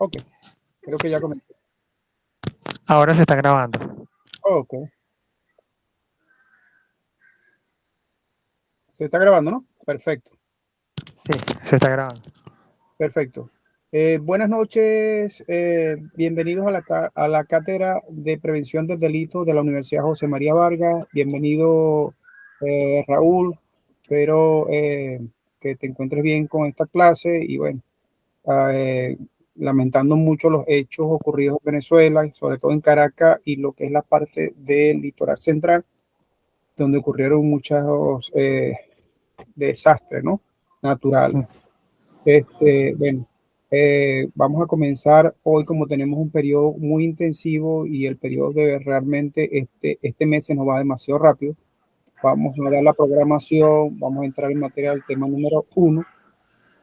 Ok, creo que ya comenté. Ahora se está grabando. Ok, se está grabando, ¿no? Perfecto, Sí, se está grabando. perfecto. Buenas noches, bienvenidos a la Cátedra de Prevención del Delito de la Universidad José María Vargas. Bienvenido, Raúl. Espero que te encuentres bien con esta clase y bueno, eh, lamentando mucho los hechos ocurridos en Venezuela, sobre todo en Caracas y lo que es la parte del litoral central, donde ocurrieron muchos desastres, ¿no? Naturales. Bueno, vamos a comenzar hoy como tenemos un periodo muy intensivo y el periodo de realmente este mes se nos va demasiado rápido. Vamos a dar la programación, vamos a entrar en materia del tema número 1.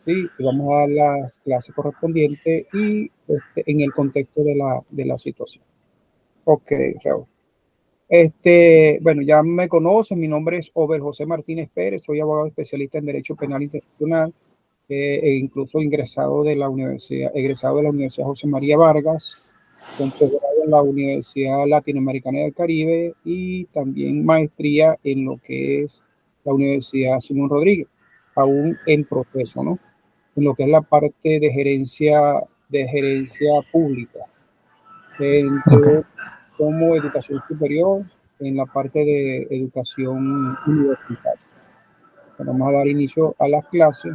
Sí, y vamos a dar las clases correspondientes y en el contexto de la situación. Ok, Raúl. Bueno, ya me conocen, mi nombre es Over José Martínez Pérez, soy abogado especialista en Derecho Penal Internacional, e incluso egresado de la Universidad José María Vargas, con posgrado en la Universidad Latinoamericana del Caribe y también maestría en lo que es la Universidad Simón Rodríguez, aún en proceso, ¿no? En lo que es la parte de gerencia pública, Okay. como educación superior, en la parte de educación universitaria. Bueno, vamos a dar inicio a las clases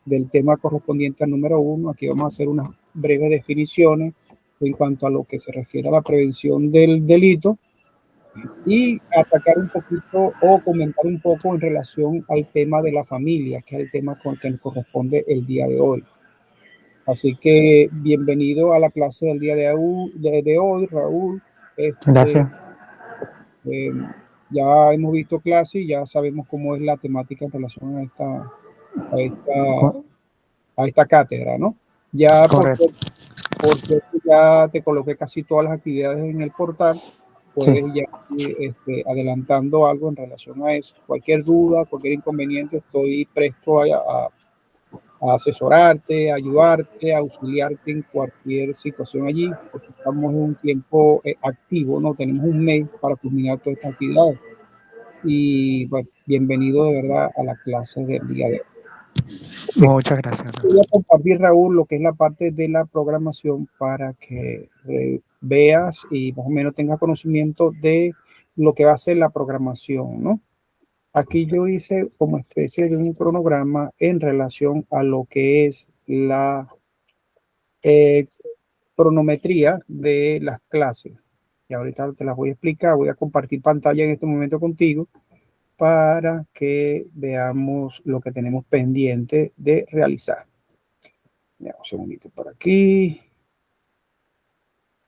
del tema correspondiente al número 1. Aquí vamos a hacer unas breves definiciones en cuanto a lo que se refiere a la prevención del delito y atacar un poquito o comentar un poco en relación al tema de la familia, que es el tema con el que nos corresponde el día de hoy. Así que bienvenido a la clase del día de hoy, Raúl. Gracias. Eh, ya hemos visto clase y ya sabemos cómo es la temática en relación a esta, Co- a esta cátedra, ¿no? Ya Correcto. por cierto, ya te coloqué casi todas las actividades en el portal. Sí. Puedes ya ir adelantando algo en relación a eso. Cualquier duda, cualquier inconveniente, estoy presto a asesorarte, a ayudarte, a auxiliarte en cualquier situación allí, porque estamos en un tiempo activo, ¿no? Tenemos un mes para culminar todas estas actividades. Y bueno, bienvenido de verdad a la clase del día de hoy. Ok, Muchas gracias. voy a compartir, Raúl, lo que es la parte de la programación para que veas y más o menos tengas conocimiento de lo que va a ser la programación, ¿no? Aquí yo hice como especie de un cronograma en relación a lo que es la eh, cronometría de las clases. Y ahorita te las voy a explicar, voy a compartir pantalla en este momento contigo para que veamos lo que tenemos pendiente de realizar. Ya, un segundito por aquí.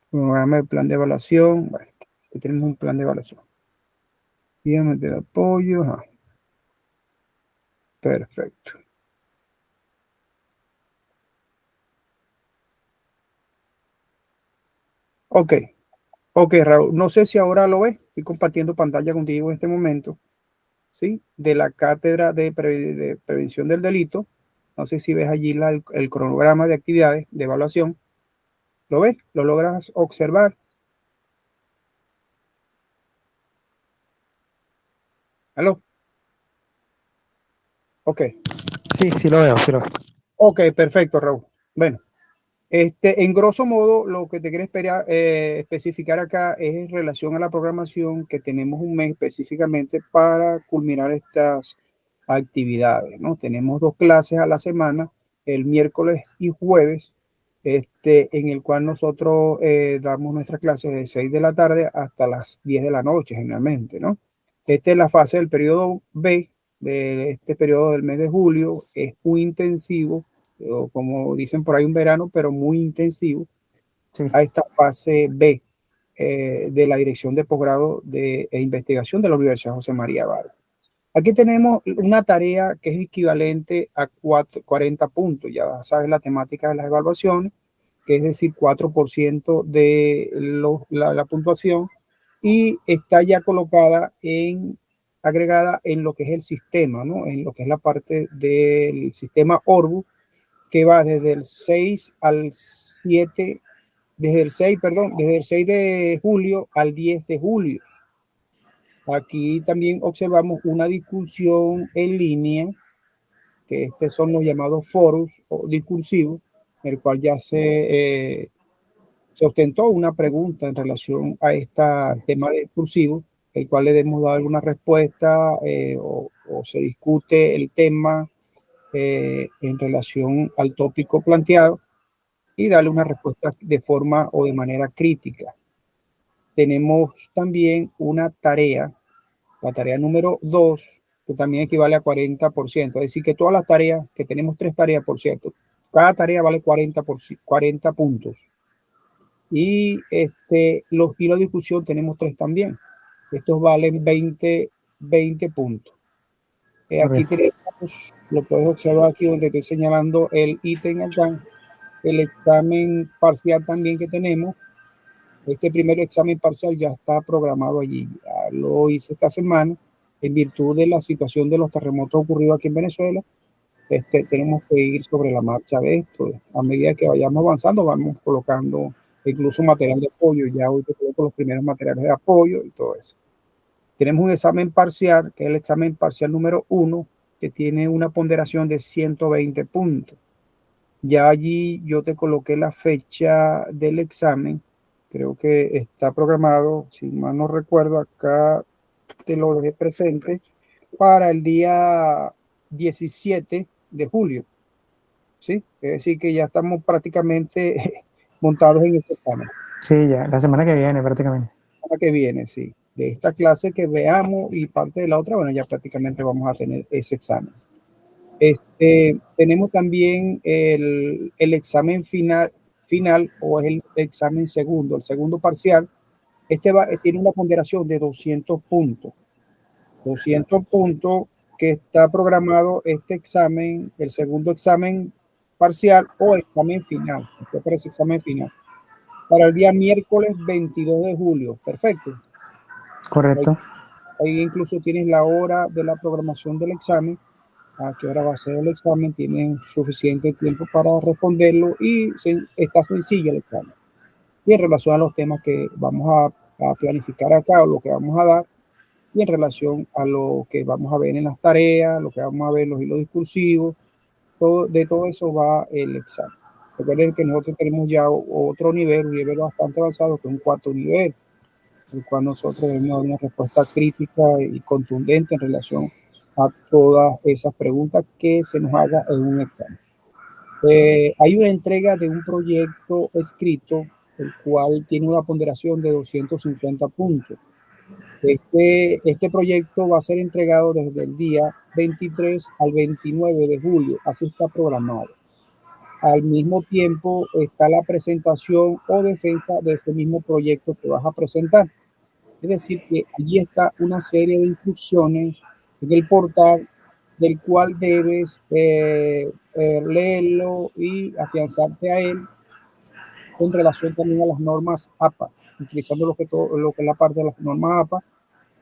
Programa de plan de evaluación. Bueno, aquí tenemos un plan de evaluación. Dígame de apoyo. Ajá. Perfecto. Ok, ok, Raúl. No sé si ahora lo ves. Estoy compartiendo pantalla contigo en este momento. ¿Sí? De la cátedra de prevención del delito. No sé si ves allí el cronograma de actividades de evaluación. ¿Lo ves? ¿Lo logras observar? ¿Aló? Ok. Sí, sí lo veo, sí lo veo. Ok, perfecto, Raúl. Bueno, en grosso modo, lo que te quiero especificar acá es en relación a la programación que tenemos un mes específicamente para culminar estas actividades, ¿no? Tenemos 2 clases a la semana, el miércoles y jueves, en el cual nosotros damos nuestras clases de 6 de la tarde hasta las 10 de la noche, generalmente, ¿no? Esta es la fase del periodo B de este periodo del mes de julio, es muy intensivo, o como dicen por ahí un verano, pero muy intensivo, Sí. a esta fase B de la Dirección de Posgrado e Investigación de la Universidad José María Vargas. Aquí tenemos una tarea que es equivalente a 40 puntos, ya sabes la temática de las evaluaciones, que es decir, 4% de la puntuación, y está ya colocada agregada en lo que es el sistema, ¿no? En lo que es la parte del sistema Orbus, que va desde el 6 al 7, desde el 6, perdón, desde el 6 de julio al 10 de julio. Aquí también observamos una discusión en línea, que estos son los llamados foros o discursivos, en el cual ya se ostentó una pregunta en relación a este tema discursivo, el cual le hemos dado alguna respuesta o se discute el tema en relación al tópico planteado y darle una respuesta de forma o de manera crítica. Tenemos también una tarea, la tarea número 2, que también equivale a 40%. Es decir, que todas las tareas, que tenemos 3 tareas, por cierto, cada tarea vale 40 puntos. Y los hilos de discusión tenemos 3 también. Estos valen 20 puntos. Aquí tenemos, lo puedes observar aquí donde estoy señalando el ítem acá, el examen parcial también que tenemos. Este primer examen parcial ya está programado allí. Ya lo hice esta semana en virtud de la situación de los terremotos ocurridos aquí en Venezuela. Tenemos que ir sobre la marcha de esto. A medida que vayamos avanzando, vamos colocando incluso material de apoyo. Ya hoy te coloco los primeros materiales de apoyo y todo eso. Tenemos un examen parcial, que es el examen parcial número 1, que tiene una ponderación de 120 puntos. Ya allí yo te coloqué la fecha del examen. Creo que está programado, si mal no recuerdo, acá te lo dejé presente, para el día 17 de julio. ¿Sí? Es decir, que ya estamos prácticamente montados en ese examen. Sí, ya, la semana que viene prácticamente. La semana que viene, sí. De esta clase que veamos y parte de la otra, bueno, ya prácticamente vamos a tener ese examen. Tenemos también el examen final o es el examen segundo, el segundo parcial. Tiene una ponderación de 200 puntos. 200 puntos que está programado este examen, el segundo examen parcial o examen final. Este parece examen final. Para el día miércoles 22 de julio. Perfecto. Correcto. Ahí incluso tienes la hora de la programación del examen, a qué hora va a ser el examen, tienes suficiente tiempo para responderlo y está sencillo el examen. Y en relación a los temas que vamos a planificar acá o lo que vamos a dar, y en relación a lo que vamos a ver en las tareas, lo que vamos a ver en los hilos discursivos, de todo eso va el examen. Recuerden que nosotros tenemos ya otro nivel, un nivel bastante avanzado, que es un 4º nivel, el cual nosotros debemos dar una respuesta crítica y contundente en relación a todas esas preguntas que se nos haga en un examen. Hay una entrega de un proyecto escrito, el cual tiene una ponderación de 250 puntos. Este proyecto va a ser entregado desde el día 23 al 29 de julio, así está programado. Al mismo tiempo está la presentación o defensa de ese mismo proyecto que vas a presentar. Es decir, que allí está una serie de instrucciones en el portal del cual debes leerlo y afianzarte a él en relación también a las normas APA, utilizando lo que es la parte de las normas APA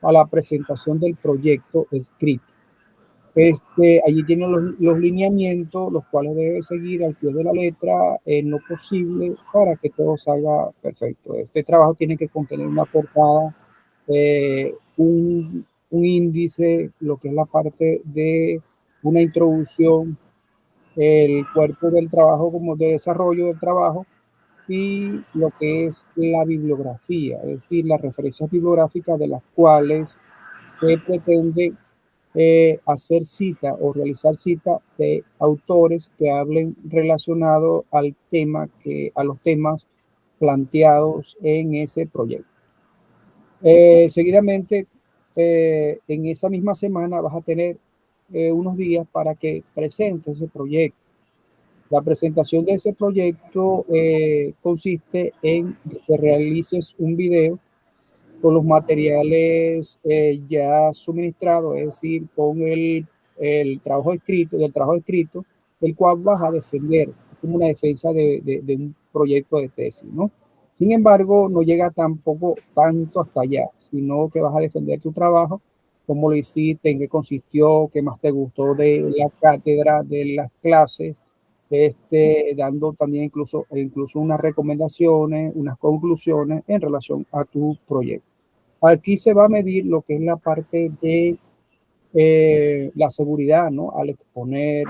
a la presentación del proyecto escrito. Allí tienen los lineamientos, los cuales debe seguir al pie de la letra en lo posible para que todo salga perfecto. Este trabajo tiene que contener una portada, un índice, lo que es la parte de una introducción, el cuerpo del trabajo como de desarrollo del trabajo y lo que es la bibliografía, es decir, las referencias bibliográficas de las cuales se pretende hacer cita o realizar cita de autores que hablen relacionado al tema, a los temas planteados en ese proyecto. Seguidamente, en esa misma semana vas a tener unos días para que presentes ese proyecto. La presentación de ese proyecto consiste en que realices un video con los materiales ya suministrados, es decir, con el trabajo escrito, el cual vas a defender como una defensa de un proyecto de tesis, ¿no? Sin embargo, no llega tampoco tanto hasta allá, sino que vas a defender tu trabajo, cómo lo hiciste, en qué consistió, qué más te gustó de la cátedra, de las clases, dando también incluso unas recomendaciones, unas conclusiones en relación a tu proyecto. Aquí se va a medir lo que es la parte de la seguridad, ¿no? Al exponer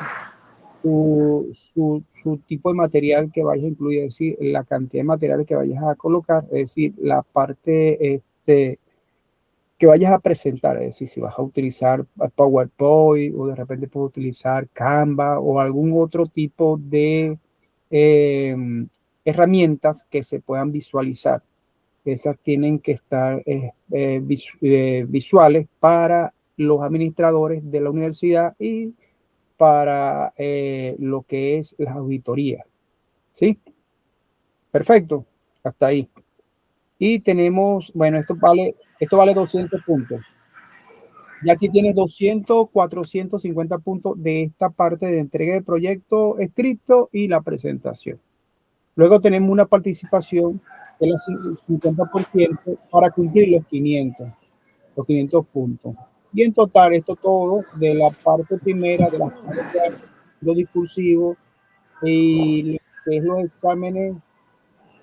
su tipo de material que vayas a incluir, es decir, la cantidad de materiales que vayas a colocar, es decir, la parte que vayas a presentar, es decir, si vas a utilizar PowerPoint o de repente puedes utilizar Canva o algún otro tipo de eh, herramientas que se puedan visualizar. Esas tienen que estar visuales para los administradores de la universidad y para lo que es las auditorías. ¿Sí? Perfecto. Hasta ahí. Y tenemos, bueno, esto vale 200 puntos. Y aquí tienes 200, 450 puntos de esta parte de entrega de proyecto escrito y la presentación. Luego tenemos una participación de la 50% para cumplir los 500 puntos. Y en total, esto todo de la parte primera, de las lo discursivo y lo que es los exámenes,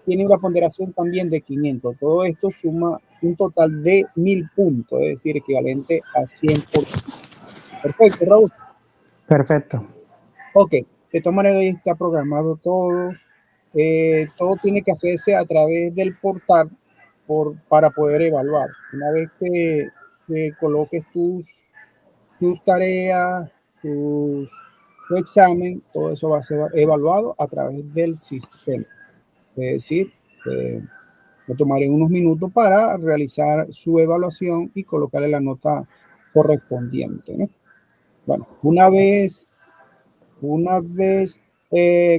tiene una ponderación también de 500. Todo esto suma un total de 1000 puntos, es decir, equivalente a 100%. Perfecto, Raúl. Perfecto. Ok, de todas maneras ahí está programado todo. Todo tiene que hacerse a través del portal para poder evaluar. Una vez que coloques tus tareas, tu examen, todo eso va a ser evaluado a través del sistema. Es decir, me tomaré unos minutos para realizar su evaluación y colocarle la nota correspondiente, ¿no? Bueno, una vez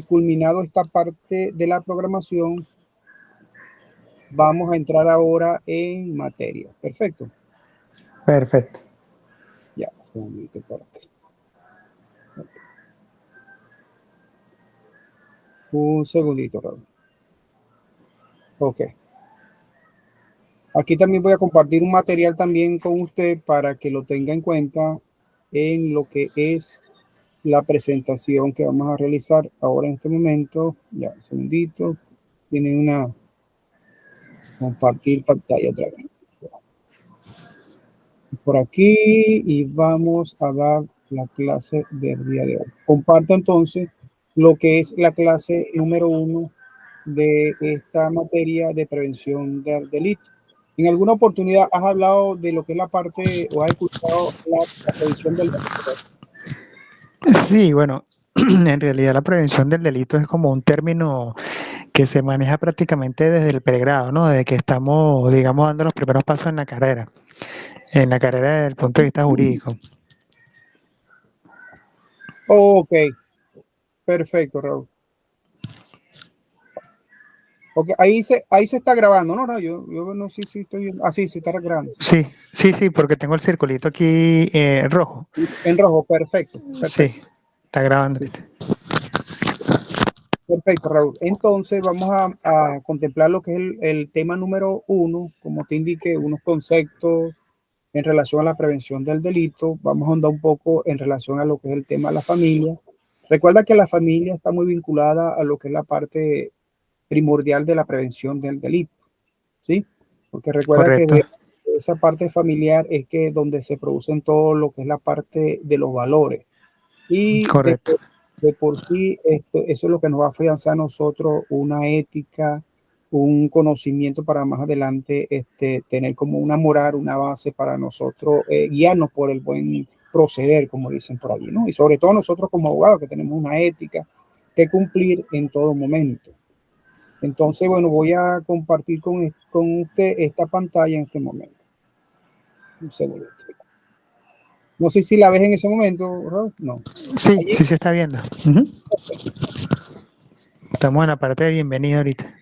culminado esta parte de la programación, vamos a entrar ahora en materia. Perfecto. Perfecto. Ya, un segundito por aquí. Un segundito, Raúl. Ok. Aquí también voy a compartir un material también con usted para que lo tenga en cuenta en lo que es la presentación que vamos a realizar ahora en este momento. Ya, un segundito. Tiene una compartir pantalla otra vez. Por aquí y vamos a dar la clase del día de hoy. Comparto entonces lo que es la clase número 1 de esta materia de prevención del delito. ¿En alguna oportunidad has hablado de lo que es la parte o has escuchado la prevención del delito? Sí, bueno, en realidad la prevención del delito es como un término que se maneja prácticamente desde el pregrado, ¿no? Desde que estamos, digamos, dando los primeros pasos en la carrera desde el punto de vista jurídico. Ok, perfecto, Raúl. Ok, ahí se está grabando, ¿no? No, yo no sé si estoy viendo. Ah, sí, se está grabando. Sí, sí, sí, porque tengo el circulito aquí rojo. En rojo, perfecto, Sí, perfecto. está grabando. Sí. Perfecto, Raúl. Entonces vamos a contemplar lo que es el tema número 1, como te indiqué, unos conceptos en relación a la prevención del delito. Vamos a ahondar un poco en relación a lo que es el tema de la familia. Recuerda que la familia está muy vinculada a lo que es la parte primordial de la prevención del delito, ¿sí? Porque recuerda que Correcto, de esa parte familiar es que donde se producen todo lo que es la parte de los valores. Y correcto. de por sí, eso es lo que nos va a afianzar a nosotros una ética, un conocimiento para más adelante tener como una moral, una base para nosotros guiarnos por el buen proceder, como dicen por allí, ¿no? Y sobre todo nosotros como abogados que tenemos una ética que cumplir en todo momento. Entonces, bueno, voy a compartir con usted esta pantalla en este momento. Un segundo. No sé si la ves en ese momento, Raúl. No. Sí, Allí. sí se está viendo. Uh-huh. Estamos en la parte de bienvenida ahorita.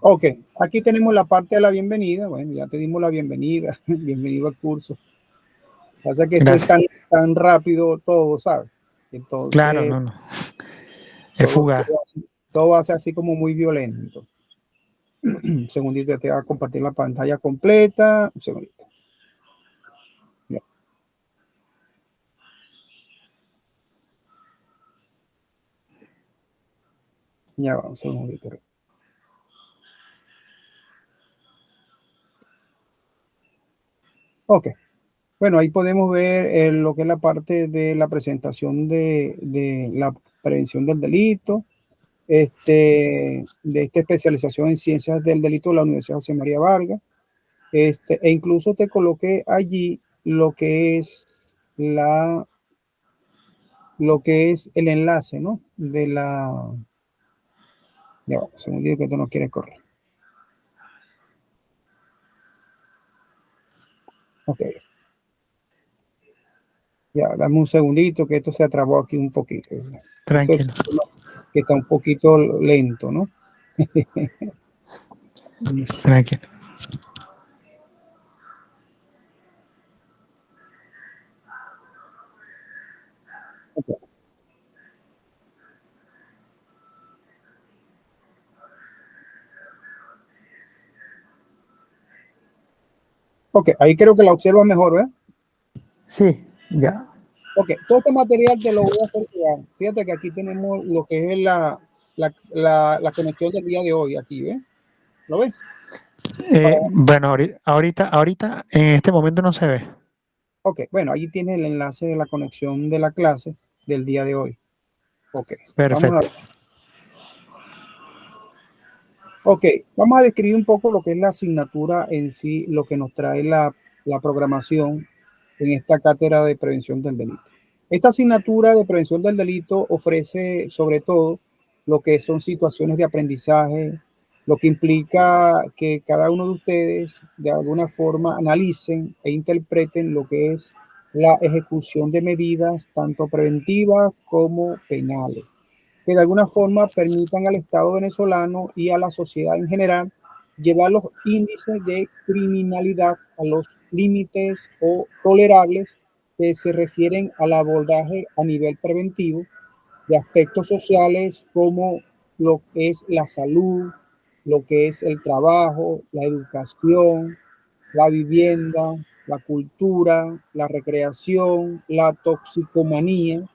Ok, aquí tenemos la parte de la bienvenida. Bueno, ya te dimos la bienvenida. Bienvenido al curso. Pasa que esto es Gracias. tan rápido todo, ¿sabes? Claro, Entonces, no, no. Es todo, fugaz. todo, todo va a ser así como muy violento. Un segundito, te voy a compartir la pantalla completa. Un segundito. Ya. Ya vamos a un segundito. Ok. Bueno, ahí podemos ver lo que es la parte de la presentación de la prevención del delito, de esta especialización en ciencias del delito de la Universidad José María Vargas, e incluso te coloqué allí lo que es el enlace, ¿no? Ya, un segundito que tú no quieres correr. Ok. Ya, dame un segundito que esto se atrabó aquí un poquito. Eso es Tranquilo. que está un poquito lento, ¿no? Tranquilo. Ok. Ok, ahí creo que la observa mejor, ¿eh? Sí, ya. Ok, todo este material te lo voy a hacer llegar. Fíjate que aquí tenemos lo que es la conexión del día de hoy, aquí, ¿ves? ¿Lo ves? Bueno, ahorita, en este momento no se ve. Ok, bueno, ahí tienes el enlace de la conexión de la clase del día de hoy. Ok, vamos a Perfecto. ver. Ok, vamos a describir un poco lo que es la asignatura en sí, lo que nos trae la programación en esta cátedra de prevención del delito. Esta asignatura de prevención del delito ofrece sobre todo lo que son situaciones de aprendizaje, lo que implica que cada uno de ustedes de alguna forma analicen e interpreten lo que es la ejecución de medidas tanto preventivas como penales que de alguna forma permitan al Estado venezolano y a la sociedad en general llevar los índices de criminalidad a los límites o tolerables que se refieren al abordaje a nivel preventivo de aspectos sociales como lo que es la salud, lo que es el trabajo, la educación, la vivienda, la cultura, la recreación, la toxicomanía,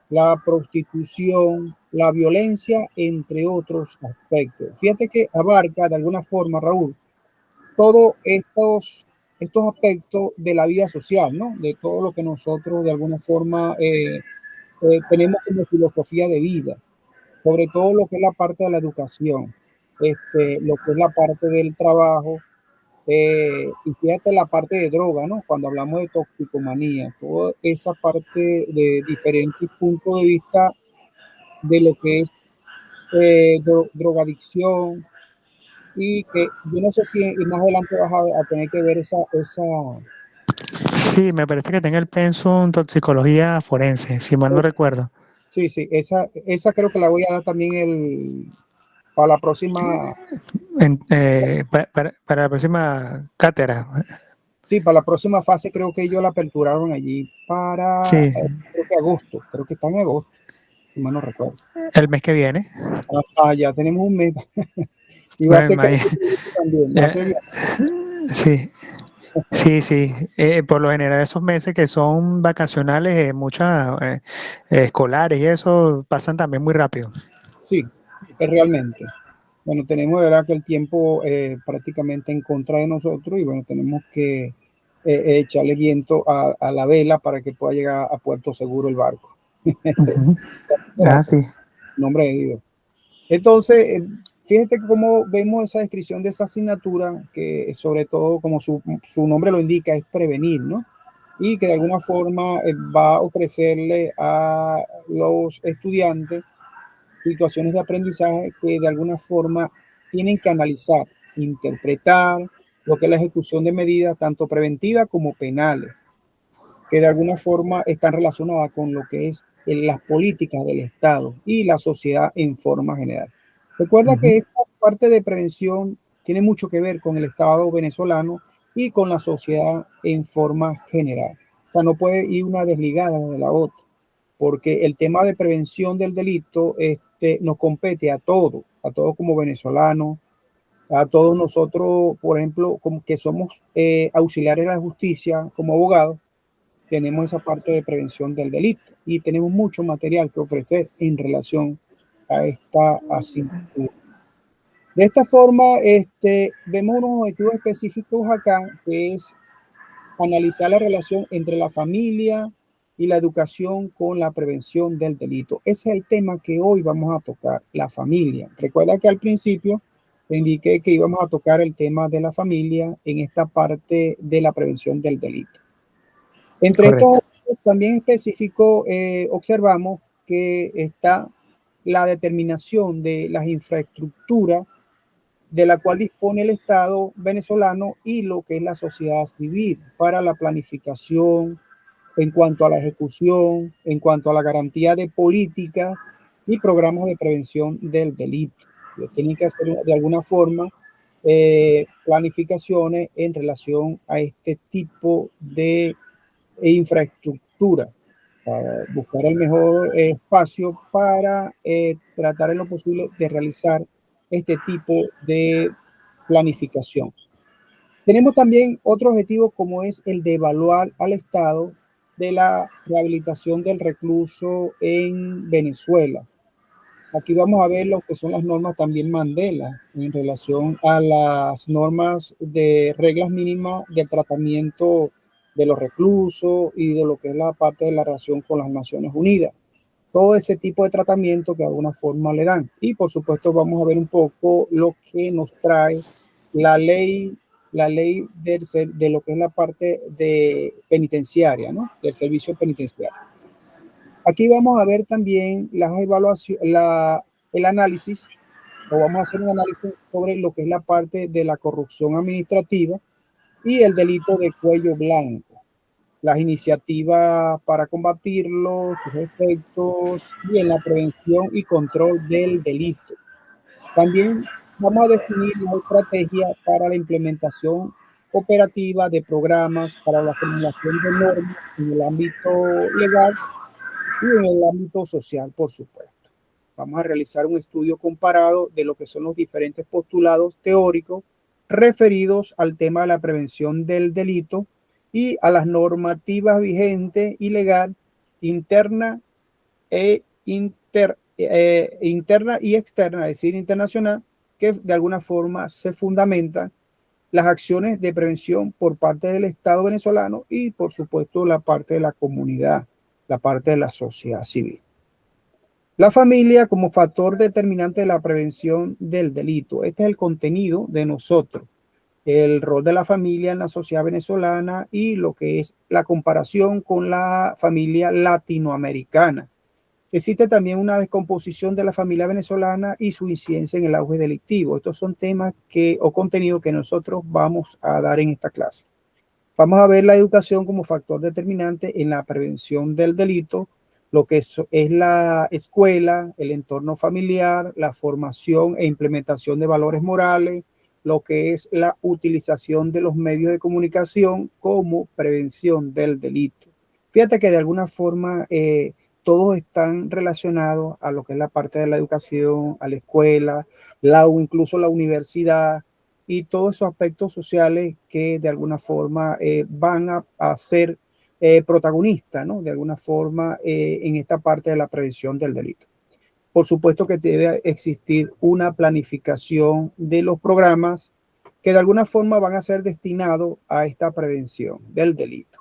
la prostitución, la violencia, entre otros aspectos. Fíjate que abarca de alguna forma, Raúl, todos estos aspectos de la vida social, ¿no? De todo lo que nosotros de alguna forma tenemos como filosofía de vida, sobre todo lo que es la parte de la educación, lo que es la parte del trabajo, y fíjate la parte de droga, ¿no? Cuando hablamos de toxicomanía, toda esa parte de diferentes puntos de vista de lo que es drogadicción y que yo no sé si más adelante vas a tener que ver Sí, me parece que tenga el pensum toxicología forense, si mal no recuerdo. sí, sí, esa creo que la voy a dar también para la próxima, Para la próxima cátedra. sí, para la próxima fase creo que ellos la aperturaron allí para, Sí, creo que agosto, creo que está en agosto, si mal no recuerdo. el mes que viene. Ya tenemos un mes. Y va a ser Bueno, también, va a ser bien. sí, sí, sí. Por lo general esos meses que son vacacionales, muchas escolares y eso pasan también muy rápido. Sí, es realmente. Bueno, tenemos de verdad que el tiempo prácticamente en contra de nosotros y bueno, tenemos que echarle viento a la vela para que pueda llegar a puerto seguro el barco. Ujú. Ah, sí. Nombre de Dios. Entonces, fíjate cómo vemos esa descripción de esa asignatura, que sobre todo, como su nombre lo indica, es prevenir, ¿no? Y que de alguna forma va a ofrecerle a los estudiantes situaciones de aprendizaje que de alguna forma tienen que analizar, interpretar lo que es la ejecución de medidas tanto preventivas como penales, que de alguna forma están relacionadas con lo que es las políticas del Estado y la sociedad en forma general. Recuerda Ujú. que esta parte de prevención tiene mucho que ver con el Estado venezolano y con la sociedad en forma general. O sea, no puede ir una desligada de la otra, porque el tema de prevención del delito nos compete a todos como venezolanos, a todos nosotros, por ejemplo, como que somos auxiliares de la justicia como abogados, tenemos esa parte de prevención del delito y tenemos mucho material que ofrecer en relación a esta asignatura. De esta forma, vemos unos objetivos específicos acá, que es analizar la relación entre la familia y la educación con la prevención del delito. Ese es el tema que hoy vamos a tocar, la familia. Recuerda que al principio te indiqué que íbamos a tocar el tema de la familia en esta parte de la prevención del delito. Entre estos Correcto. también específicos, observamos que está la determinación de las infraestructuras de la cual dispone el Estado venezolano y lo que es la sociedad civil para la planificación en cuanto a la ejecución, en cuanto a la garantía de políticas y programas de prevención del delito. Tienen que hacer de alguna forma planificaciones en relación a este tipo de infraestructura, para buscar el mejor espacio para tratar en lo posible de realizar este tipo de planificación. Tenemos también otro objetivo como es el de evaluar al Estado de la rehabilitación del recluso en Venezuela. Aquí vamos a ver lo que son las normas también Mandela en relación a las normas de reglas mínimas del tratamiento de los reclusos y de lo que es la parte de la relación con las Naciones Unidas. Todo ese tipo de tratamiento que de alguna forma le dan. Y por supuesto vamos a ver un poco lo que nos trae la ley de lo que es la parte de penitenciaria, ¿no? Del servicio penitenciario. Aquí vamos a ver también las evaluaciones, el análisis, o vamos a hacer un análisis sobre lo que es la parte de la corrupción administrativa y el delito de cuello blanco, las iniciativas para combatirlo, sus efectos y en la prevención y control del delito. También vamos a definir la estrategia para la implementación operativa de programas para la formulación de normas en el ámbito legal y en el ámbito social, por supuesto. Vamos a realizar un estudio comparado de lo que son los diferentes postulados teóricos referidos al tema de la prevención del delito y a las normativas vigentes y legal interna interna y externa, es decir, internacional, que de alguna forma se fundamentan las acciones de prevención por parte del Estado venezolano y, por supuesto, la parte de la comunidad, la parte de la sociedad civil. La familia como factor determinante de la prevención del delito. Este es el contenido de nosotros, el rol de la familia en la sociedad venezolana y lo que es la comparación con la familia latinoamericana. Existe también una descomposición de la familia venezolana y su incidencia en el auge delictivo. Estos son temas o contenido que nosotros vamos a dar en esta clase. Vamos a ver la educación como factor determinante en la prevención del delito, lo que es la escuela, el entorno familiar, la formación e implementación de valores morales, lo que es la utilización de los medios de comunicación como prevención del delito. Fíjate que de alguna forma todos están relacionados a lo que es la parte de la educación, a la escuela, incluso la universidad, y todos esos aspectos sociales que de alguna forma van a ser protagonistas, ¿no? De alguna forma en esta parte de la prevención del delito. Por supuesto que debe existir una planificación de los programas que de alguna forma van a ser destinados a esta prevención del delito.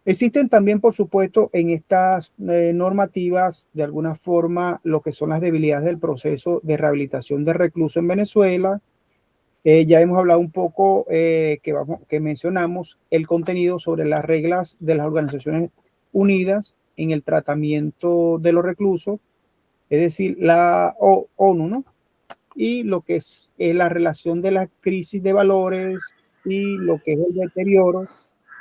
Existen también, por supuesto, en estas normativas, de alguna forma, lo que son las debilidades del proceso de rehabilitación de reclusos en Venezuela. Ya hemos hablado un poco, que mencionamos el contenido sobre las reglas de las Organizaciones Unidas en el tratamiento de los reclusos, es decir, la ONU, ¿no? Y lo que es la relación de la crisis de valores y lo que es el deterioro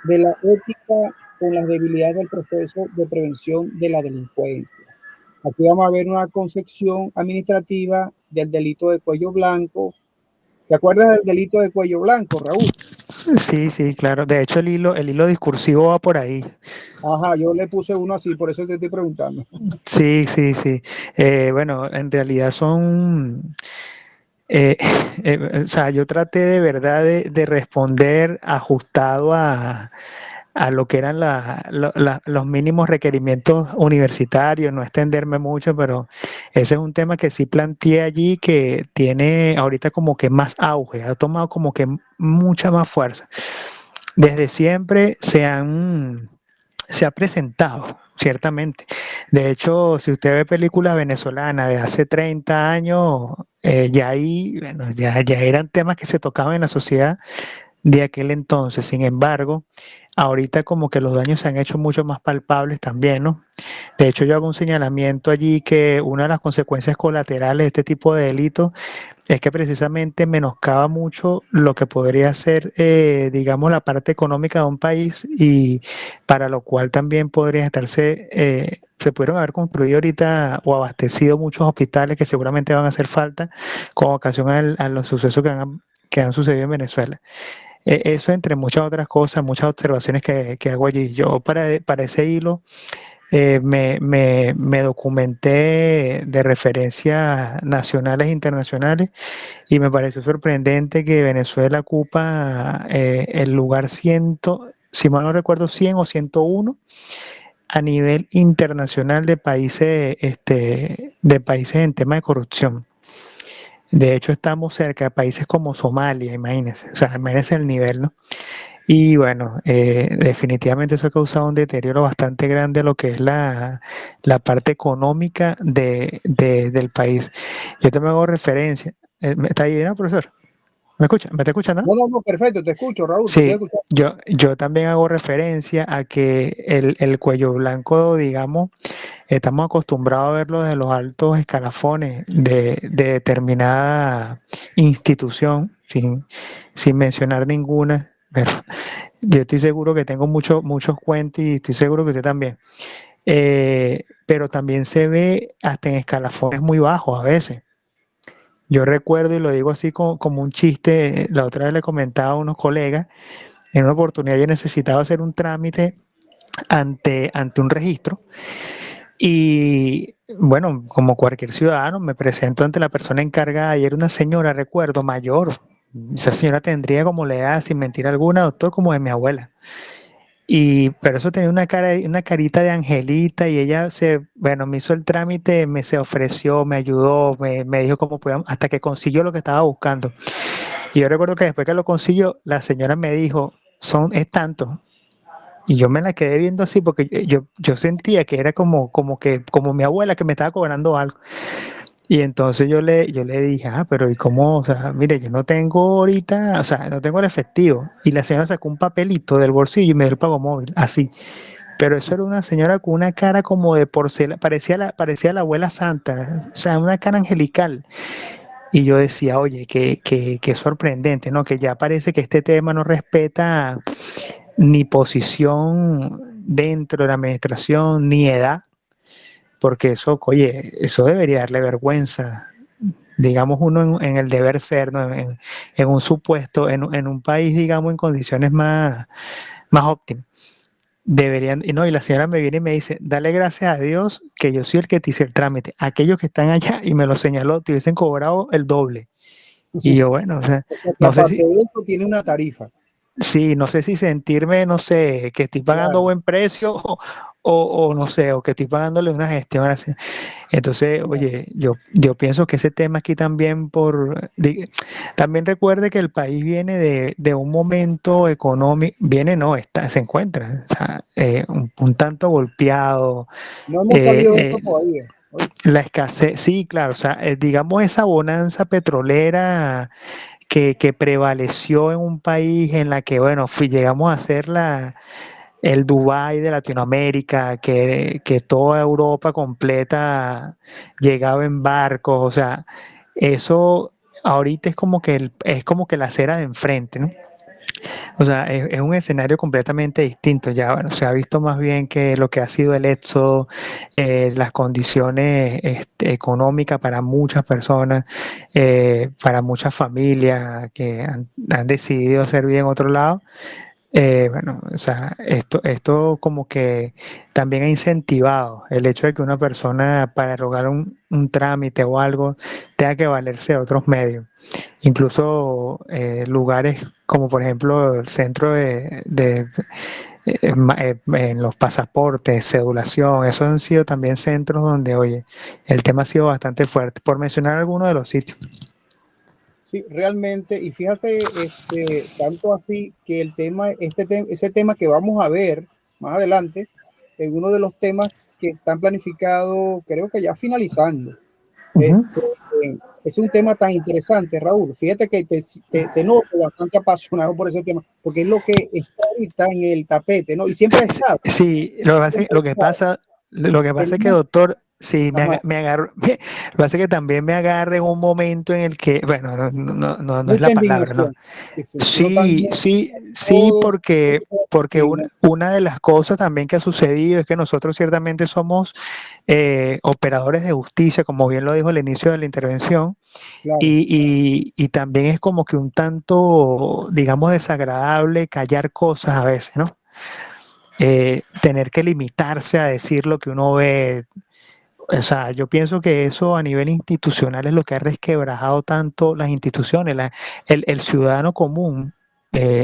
de la ética con las debilidades del proceso de prevención de la delincuencia. Aquí vamos a ver una concepción administrativa del delito de cuello blanco. ¿Te acuerdas del delito de cuello blanco, Raúl? Sí, sí, claro. De hecho, el hilo discursivo va por ahí. Ajá, yo le puse uno así, por eso te estoy preguntando. Sí, sí, sí. Bueno, en realidad son, o sea, yo traté de verdad de responder ajustado a lo que eran los mínimos requerimientos universitarios, no extenderme mucho, pero ese es un tema que sí planteé allí, que tiene ahorita como que más auge, ha tomado como que mucha más fuerza. Desde siempre se ha presentado, ciertamente. De hecho, si usted ve películas venezolanas de hace 30 años, ya ahí, bueno, ya eran temas que se tocaban en la sociedad de aquel entonces. Sin embargo, ahorita como que los daños se han hecho mucho más palpables también, ¿no? De hecho, yo hago un señalamiento allí que una de las consecuencias colaterales de este tipo de delitos es que precisamente menoscaba mucho lo que podría ser, digamos, la parte económica de un país, y para lo cual también podrían estarse, se pudieron haber construido ahorita o abastecido muchos hospitales que seguramente van a hacer falta con ocasión a los sucesos que han sucedido en Venezuela. Eso entre muchas otras cosas, muchas observaciones que hago allí. Yo para ese hilo me documenté de referencias nacionales e internacionales, y me pareció sorprendente que Venezuela ocupa el lugar 100, si mal no recuerdo, 100 o 101 a nivel internacional de países en tema de corrupción. De hecho, estamos cerca de países como Somalia, imagínense, o sea, imagínense el nivel, ¿no? Y bueno, definitivamente eso ha causado un deterioro bastante grande a lo que es la parte económica del país. Yo también hago referencia. ¿Está ahí bien, profesor? ¿Me escucha? ¿Me está escuchando? No, perfecto, te escucho, Raúl, te estoy Sí, escuchando. yo también hago referencia a que el cuello blanco, digamos, estamos acostumbrados a verlo desde los altos escalafones de determinada institución, sin mencionar ninguna, pero yo estoy seguro que tengo muchos cuentos, y estoy seguro que usted también. Pero también se ve hasta en escalafones muy bajos a veces. Yo recuerdo, y lo digo así como un chiste, la otra vez le comentaba a unos colegas, en una oportunidad yo necesitaba hacer un trámite ante un registro, y bueno, como cualquier ciudadano, me presento ante la persona encargada, y era una señora, recuerdo, mayor. Esa señora tendría como la edad, sin mentir alguna, doctor, como de mi abuela. Pero eso tenía una carita de angelita, y ella bueno, me hizo el trámite, se ofreció, me ayudó, me dijo cómo podíamos, hasta que consiguió lo que estaba buscando. Y yo recuerdo que después que lo consiguió, la señora me dijo, es tanto. Y yo me la quedé viendo así, porque yo sentía que era como mi abuela que me estaba cobrando algo. Y entonces yo le dije, pero ¿y cómo? O sea, mire, yo no tengo ahorita, o sea, no tengo el efectivo. Y la señora sacó un papelito del bolsillo y me dio el pago móvil, así. Pero eso era una señora con una cara como de porcelana, parecía la abuela santa, o sea, una cara angelical. Y yo decía, oye, qué sorprendente, ¿no? Que ya parece que este tema no respeta ni posición dentro de la administración, ni edad, porque eso, oye, eso debería darle vergüenza, digamos, uno en el deber ser, ¿no? En un supuesto, en un país, digamos, en condiciones más óptimas. Deberían, y la señora me viene y me dice, dale gracias a Dios que yo soy el que te hice el trámite. Aquellos que están allá, y me lo señaló, te hubiesen cobrado el doble. Y yo, bueno, o sea, O sea, que no sé aparte si, de eso tiene una tarifa. sí, no sé si sentirme, no sé, que estoy pagando Claro, buen precio, o no sé, o que estoy pagándole una gestión así. Entonces, claro. oye, yo pienso que ese tema aquí también también recuerde que el país viene de un momento económico, no, se encuentra, o sea, un tanto golpeado, No hemos eh, salido de esto eh, todavía. ¿Oíste? la escasez, sí, claro, o sea, digamos esa bonanza petrolera que prevaleció en un país en la que, bueno, llegamos a ser el Dubái de Latinoamérica, que toda Europa completa llegaba en barcos, o sea, eso ahorita es como que la acera de enfrente, ¿no? O sea, es un escenario completamente distinto. Ya, bueno, se ha visto más bien que lo que ha sido el éxodo, las condiciones económicas para muchas personas, para muchas familias que han decidido hacer vida en otro lado. Bueno, o sea, esto como que también ha incentivado el hecho de que una persona, para erogar un trámite o algo, tenga que valerse de otros medios. Incluso lugares como por ejemplo el centro en los pasaportes, cedulación, esos han sido también centros donde, oye, el tema ha sido bastante fuerte, por mencionar algunos de los sitios. Sí, realmente, y fíjate, tanto así que el tema, ese tema que vamos a ver más adelante, es uno de los temas que están planificados, creo que ya finalizando. Este, es un tema tan interesante, Raúl. Fíjate que te noto bastante apasionado por ese tema, porque es lo que está ahorita en el tapete, ¿no? Y siempre ha estado. Sí, lo que pasa es que, doctor, sí, Ajá, me agarró, lo que pasa es que también me agarra en un momento en el que, bueno, no es la mucha palabra, ¿no? indignación. Sí, sí. Uno Sí, también, sí, todo, porque indigna, una de las cosas también que ha sucedido es que nosotros ciertamente somos operadores de justicia, como bien lo dijo al inicio de la intervención, claro. y también es como que un tanto, digamos, desagradable callar cosas a veces, ¿no? Tener que limitarse a decir lo que uno ve. O sea, yo pienso que eso a nivel institucional es lo que ha resquebrajado tanto las instituciones. El ciudadano común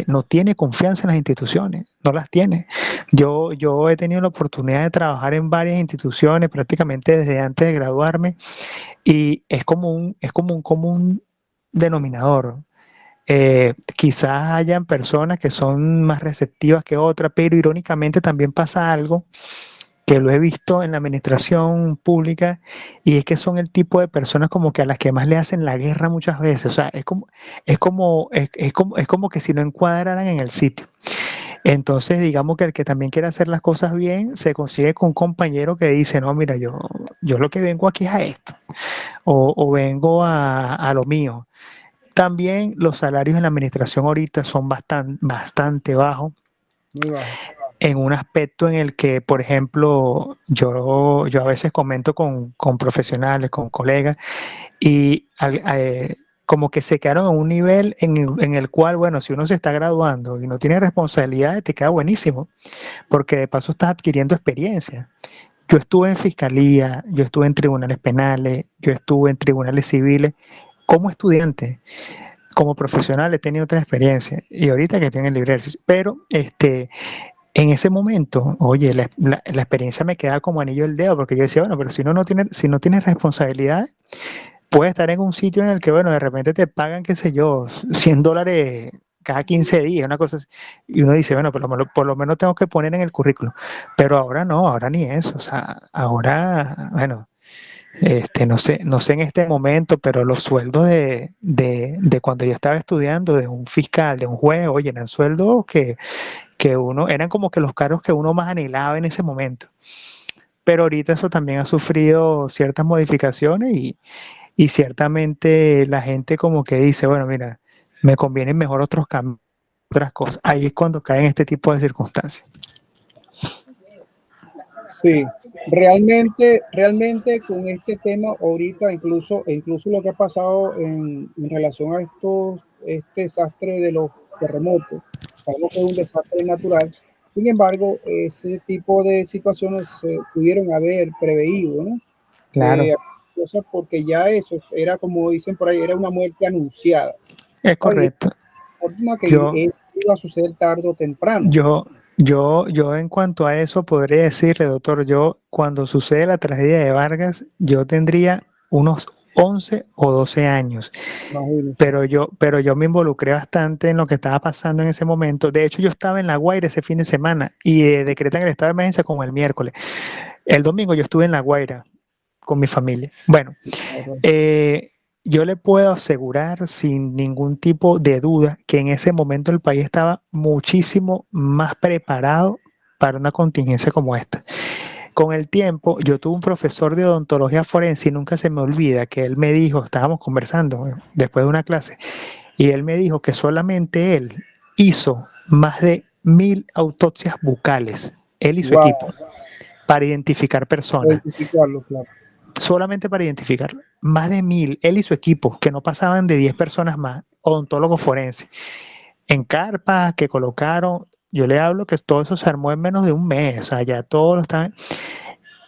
no tiene confianza en las instituciones, no las tiene. Yo he tenido la oportunidad de trabajar en varias instituciones prácticamente desde antes de graduarme y es como un común denominador. Quizás hayan personas que son más receptivas que otras, pero irónicamente también pasa algo que lo he visto en la administración pública y es que son el tipo de personas como que a las que más le hacen la guerra muchas veces. O sea, es como que si no encuadraran en el sitio. Entonces, digamos que el que también quiere hacer las cosas bien se consigue con un compañero que dice, no, mira, yo lo que vengo aquí es a esto, o vengo a lo mío. También los salarios en la administración ahorita son bastante bajos Muy bajo. en un aspecto en el que, por ejemplo, yo a veces comento con profesionales, con colegas, y como que se quedaron en un nivel en el cual, bueno, si uno se está graduando y no tiene responsabilidades, te queda buenísimo, porque de paso estás adquiriendo experiencia. Yo estuve en fiscalía, yo estuve en tribunales penales, yo estuve en tribunales civiles como estudiante. Como profesional he tenido otra experiencia y ahorita que estoy en el libre ejercicio, pero en ese momento, oye, la experiencia me queda como anillo al dedo, porque yo decía, bueno, pero si uno si no tiene responsabilidad, puede estar en un sitio en el que, bueno, de repente te pagan, qué sé yo, $100 cada 15 días, una cosa así, y uno dice, bueno, por lo menos tengo que poner en el currículo, pero ahora no, ahora ni eso, o sea, ahora, bueno, no sé en este momento, pero los sueldos de cuando yo estaba estudiando, de un fiscal, de un juez, oye, eran sueldos que uno, eran como que los cargos que uno más anhelaba en ese momento. Pero ahorita eso también ha sufrido ciertas modificaciones y ciertamente la gente como que dice, bueno, mira, me convienen mejor otros cambios, otras cosas. Ahí es cuando caen este tipo de circunstancias. Sí, realmente con este tema ahorita, incluso lo que ha pasado en relación a este desastre de los terremotos, sabemos que es un desastre natural. Sin embargo, ese tipo de situaciones se pudieron haber preveído, ¿no? Claro, Cosas porque ya eso era, como dicen por ahí, era una muerte anunciada. es Oye, correcto. forma que Yo, iba a suceder tarde o temprano. yo, yo en cuanto a eso podría decirle, doctor, yo cuando sucede la tragedia de Vargas, yo tendría unos 11 o 12 años, Imagínense. pero yo me involucré bastante en lo que estaba pasando en ese momento. De hecho, yo estaba en La Guaira ese fin de semana y decretan el estado de emergencia como el miércoles. El domingo yo estuve en La Guaira con mi familia. Bueno, eh, yo le puedo asegurar sin ningún tipo de duda que en ese momento el país estaba muchísimo más preparado para una contingencia como esta. Con el tiempo, yo tuve un profesor de odontología forense y nunca se me olvida que él me dijo, estábamos conversando después de una clase, y él me dijo que solamente él hizo más de 1000 autopsias bucales, él y su equipo, Wow, para identificar personas, identificarlo, claro. solamente para identificarlo. Más de 1000, él y su equipo, que no pasaban de 10 personas más, odontólogos forenses, en carpas que colocaron. Yo le hablo que todo eso se armó en menos de un mes, o sea, ya todos lo están.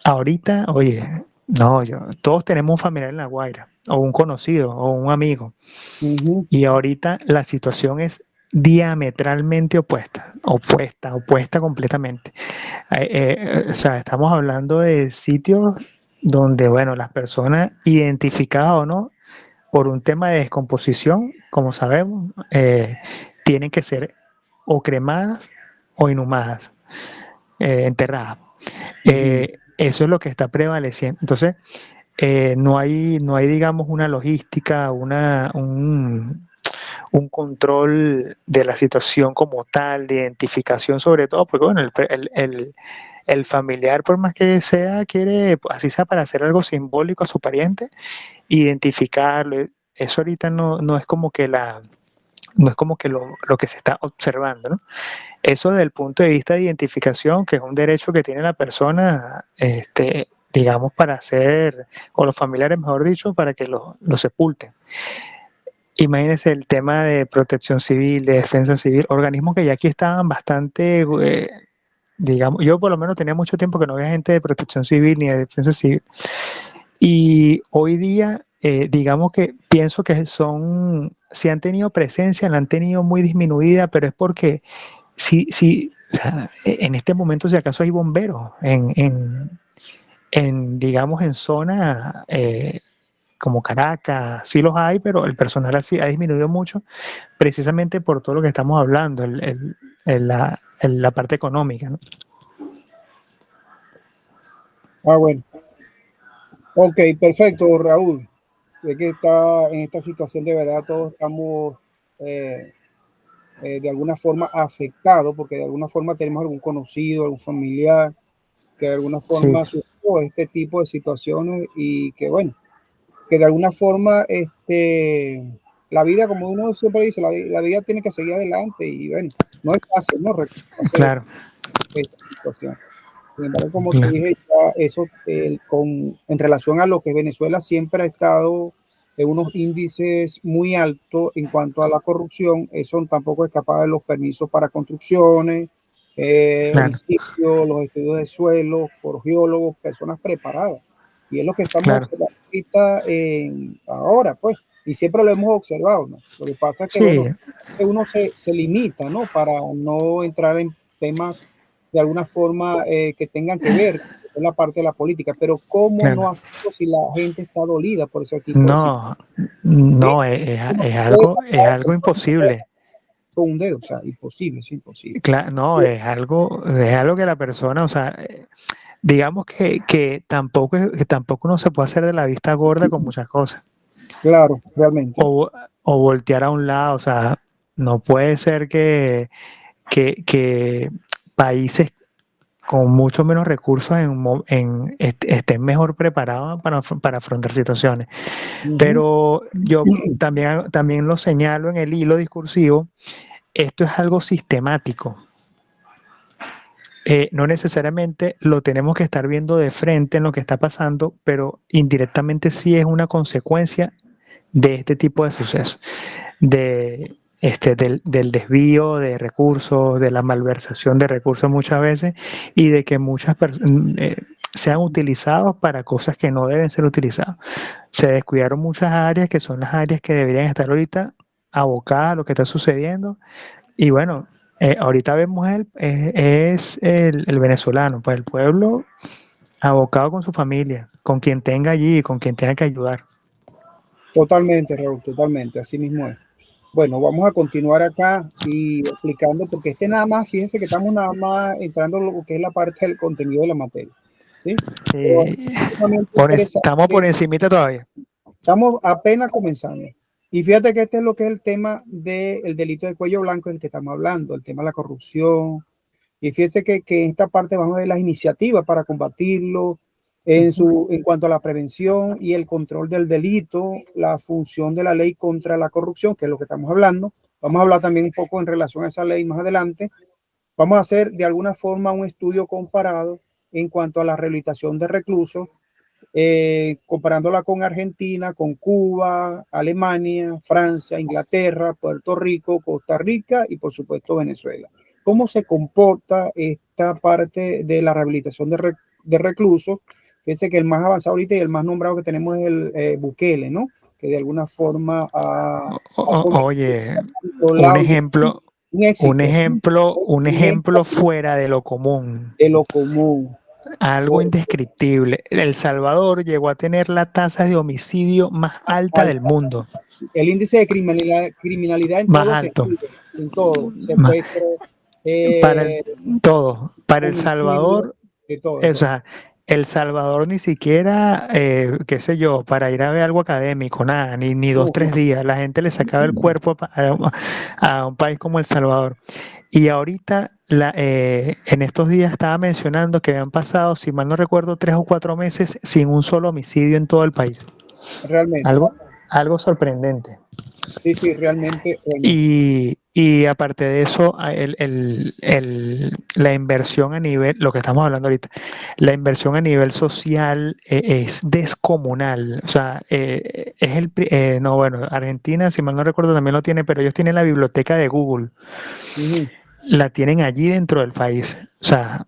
Ahorita, oye, no, todos tenemos un familiar en La Guaira, o un conocido, o un amigo, Ujú. y ahorita la situación es diametralmente opuesta completamente. O sea, estamos hablando de sitios donde, bueno, las personas identificadas o no, por un tema de descomposición, como sabemos, tienen que ser o cremadas o inhumadas, enterradas. Eso es lo que está prevaleciendo. Entonces, no hay, digamos, una logística, un control de la situación como tal, de identificación sobre todo, porque bueno, el familiar, por más que sea, quiere, así sea para hacer algo simbólico a su pariente, identificarlo. Eso ahorita no es como que no es como que lo que se está observando, ¿no? Eso desde el punto de vista de identificación, que es un derecho que tiene la persona, digamos, para hacer, o los familiares, mejor dicho, para que lo sepulten. Imagínense el tema de protección civil, de defensa civil, organismos que ya aquí estaban bastante, digamos, yo por lo menos tenía mucho tiempo que no había gente de protección civil ni de defensa civil. Y hoy día, digamos que pienso que si han tenido presencia, la han tenido muy disminuida, pero es porque sí, o sea, en este momento si acaso hay bomberos digamos, en zonas como Caracas, sí los hay, pero el personal así ha disminuido mucho, precisamente por todo lo que estamos hablando, la parte económica, ¿no? Bueno. Ok, perfecto, Raúl. Sé que está en esta situación, de verdad todos estamos de alguna forma afectados, porque de alguna forma tenemos algún conocido, algún familiar que de alguna Sí, forma sufrió este tipo de situaciones y que bueno, que de alguna forma la vida, como uno siempre dice, la vida tiene que seguir adelante y bueno, no es fácil, ¿no? Reconocer claro, esta situación. Sin embargo, como te claro, dije, ya eso en relación a lo que Venezuela siempre ha estado en unos índices muy altos en cuanto a la corrupción, eso tampoco escapa de los permisos para construcciones, el claro, sitio, los estudios de suelo, por geólogos, personas preparadas. Y es lo que estamos claro. observando ahorita ahora, pues, y siempre lo hemos observado, ¿no? Lo que pasa es que, Sí, bueno, uno se limita, ¿no? Para no entrar en temas de alguna forma que tengan que ver con la parte de la política, pero ¿cómo claro. no hacerlo si la gente está dolida por ese tipo de situaciones? No, no, Uno puede es tapar algo eso imposible. con un dedo, o sea, imposible, es imposible. No, es algo que la persona, o sea, digamos que tampoco uno se puede hacer de la vista gorda con muchas cosas. Claro, realmente. O voltear a un lado, o sea, no puede ser que países con mucho menos recursos estén mejor preparados para afrontar situaciones. Ujú. Pero yo también lo señalo en el hilo discursivo, esto es algo sistemático. No necesariamente lo tenemos que estar viendo de frente en lo que está pasando, pero indirectamente sí es una consecuencia de este tipo de sucesos, del desvío de recursos, de la malversación de recursos muchas veces y de que muchas personas sean utilizados para cosas que no deben ser utilizadas. Se descuidaron muchas áreas que son las áreas que deberían estar ahorita abocadas a lo que está sucediendo y bueno, ahorita vemos es el venezolano, pues el pueblo abocado con su familia, con quien tenga allí, con quien tenga que ayudar. Totalmente, Raúl, totalmente, así mismo es. Bueno, vamos a continuar acá y explicando, porque nada más, fíjense que estamos nada más entrando en lo que es la parte del contenido de la materia, ¿sí? Pero es Sí, sumamente estamos por interesante. encimita todavía. Estamos apenas comenzando. Y fíjate que este es lo que es el tema del delito de cuello blanco del que estamos hablando, el tema de la corrupción. Y fíjese que en esta parte vamos a ver las iniciativas para combatirlo en cuanto a la prevención y el control del delito, la función de la ley contra la corrupción, que es lo que estamos hablando. Vamos a hablar también un poco en relación a esa ley más adelante. Vamos a hacer de alguna forma un estudio comparado en cuanto a la rehabilitación de reclusos, comparándola con Argentina, con Cuba, Alemania, Francia, Inglaterra, Puerto Rico, Costa Rica y por supuesto Venezuela. ¿Cómo se comporta esta parte de la rehabilitación de reclusos? Fíjense que el más avanzado ahorita y el más nombrado que tenemos es el Bukele, ¿no? Que de alguna forma ha sometido Oye, a un controlado y ejemplo, Un éxito, sí, un un ejemplo ejemplo fuera de lo común, de lo común. algo Pues, indescriptible. El Salvador llegó a tener la tasa de homicidio más más alta del alta. mundo, El índice de criminalidad en más todos los alto, sentidos, en todo, más, secuestro, para el, todo, para El homicidio, Salvador. de todo, de O todo. sea, El Salvador ni siquiera, qué sé yo, para ir a ver algo académico, nada, ni dos, No, tres días. La gente le sacaba el cuerpo a un país como El Salvador. Y ahorita, en estos días estaba mencionando que habían pasado, si mal no recuerdo, 3 o 4 meses sin un solo homicidio en todo el país. realmente. Algo, algo sorprendente. Sí, sí, realmente, realmente. Y aparte de eso, la inversión a nivel, lo que estamos hablando ahorita, la inversión a nivel social es descomunal. O sea, no, bueno, Argentina, si mal no recuerdo, también lo tiene, pero ellos tienen la biblioteca de Google, Ujú. la tienen allí dentro del país. O sea,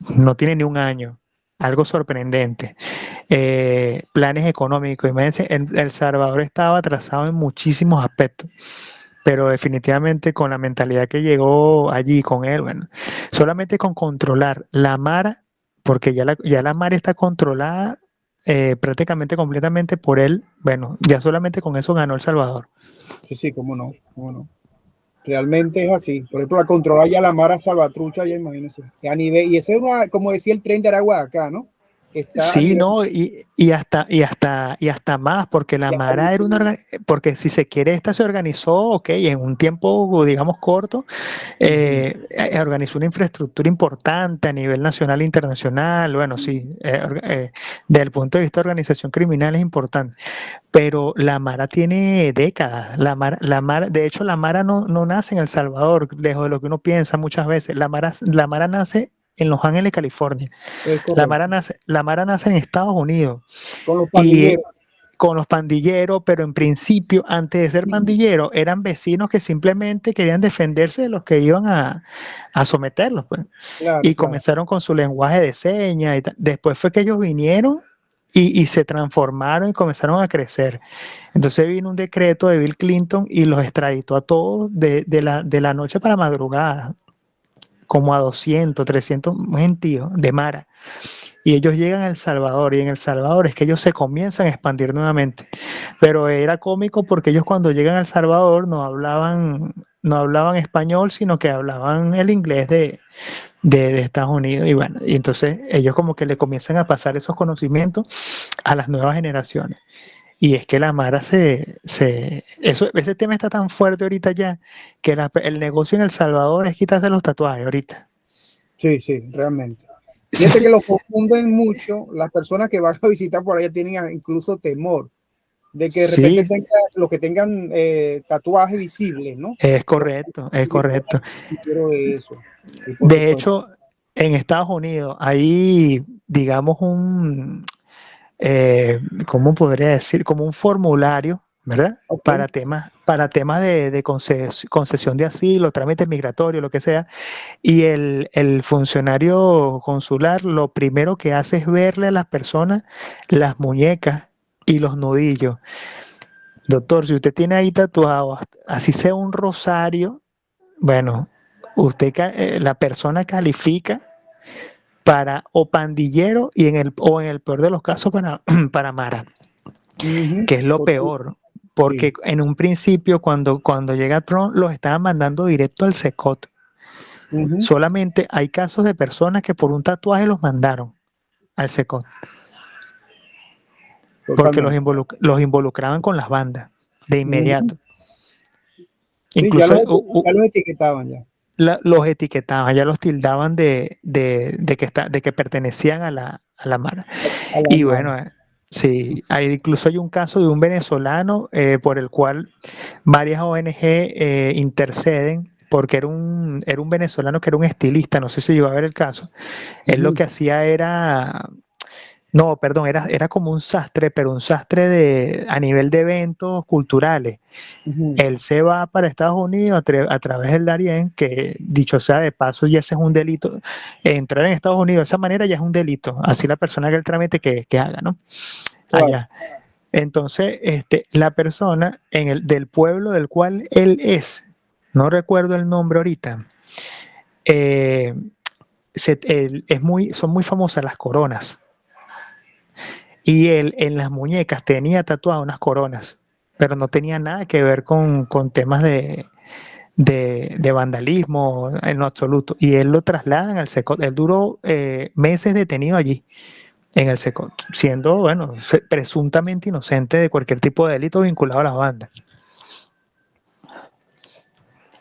no tiene ni un año. Algo sorprendente. Planes económicos. Imagínense, El Salvador estaba atrasado en muchísimos aspectos, pero definitivamente con la mentalidad que llegó allí con él, bueno, solamente con controlar la Mara, porque ya la Mara está controlada prácticamente completamente por él, bueno, ya solamente con eso ganó El Salvador. Sí, sí, cómo no, cómo no. Realmente es así. Por ejemplo, la controla ya la Mara Salvatrucha, ya imagínense. A nivel, y ese es una, como decía el tren de Aragua acá, ¿no? Que está a Sí, nivel no, y hasta más, porque la de Mara era porque si se quiere, esta se organizó, ok, en un tiempo, digamos, corto, uh-huh. organizó una infraestructura importante a nivel nacional e internacional. Bueno, sí, desde el punto de vista de organización criminal es importante, pero la Mara tiene décadas. De hecho, la Mara no nace en El Salvador, lejos de lo que uno piensa muchas veces. La Mara nace en Los Ángeles, California. Es La Mara correcto. nace, la Mara nace en Estados Unidos Con los y pandilleros. con los pandilleros, pero en principio, antes de ser pandilleros, eran vecinos que simplemente querían defenderse de los que iban a someterlos, pues. Claro, Y claro. comenzaron con su lenguaje de señas y tal. Después fue que ellos vinieron y se transformaron y comenzaron a crecer. Entonces vino un decreto de Bill Clinton y los extraditó a todos de la noche para madrugada, como a 200, 300 gentíos de Mara. Y ellos llegan a El Salvador, y en El Salvador es que ellos se comienzan a expandir nuevamente. Pero era cómico porque ellos cuando llegan a El Salvador no hablaban español, sino que hablaban el inglés de Estados Unidos. Y bueno, y entonces ellos como que le comienzan a pasar esos conocimientos a las nuevas generaciones. Y es que la Mara ese tema está tan fuerte ahorita ya, que el negocio en El Salvador es quitarse los tatuajes ahorita. Sí, sí, realmente. Fíjate que lo confunden mucho. Las personas que van a visitar por allá tienen incluso temor de que de repente Sí, los que tengan tatuajes visibles, ¿no? es Los correcto, es correcto. quiero de eso. Y por De supuesto. hecho, en Estados Unidos hay, digamos, ¿cómo podría decir? Como un formulario, ¿verdad? Ok. Para temas de concesión de asilo, trámites migratorios, lo que sea. Y el funcionario consular lo primero que hace es verle a las personas las muñecas y los nudillos. Doctor, si usted tiene ahí tatuado, así sea un rosario, bueno, la persona califica para o pandillero o en el peor de los casos para Mara, Ujú. que es lo Por- peor, Sí. porque en un principio cuando llega Trump los estaban mandando directo al SECOT. Ujú. Solamente hay casos de personas que por un tatuaje los mandaron al SECOT, porque los, Totalmente. los involucraban con las bandas de Ujú. inmediato. Sí, Incluso ya los etiquetaban ya. los etiquetaban, ya los tildaban de que pertenecían a la Mara. A la Y Mara. bueno, sí, incluso hay un caso de un venezolano por el cual varias ONG interceden, porque era un venezolano que era un estilista, no sé si llegó a ver el caso. Él lo Ujú. que hacía no, perdón, era como un sastre, pero un sastre a nivel de eventos culturales. Ujú. Él se va para Estados Unidos a través del Darién, que dicho sea de paso, ya ese es un delito. Entrar en Estados Unidos de esa manera ya es un delito. Así la persona haga el trámite que haga, ¿no? Claro. Allá. Entonces, la persona del pueblo del cual él es, no recuerdo el nombre ahorita, eh, son muy famosas las coronas. Y él en las muñecas tenía tatuadas unas coronas, pero no tenía nada que ver con temas de vandalismo en lo absoluto. Y él lo trasladan al SECOT. Él duró meses detenido allí, en el SECOT, siendo, bueno, presuntamente inocente de cualquier tipo de delito vinculado a las bandas.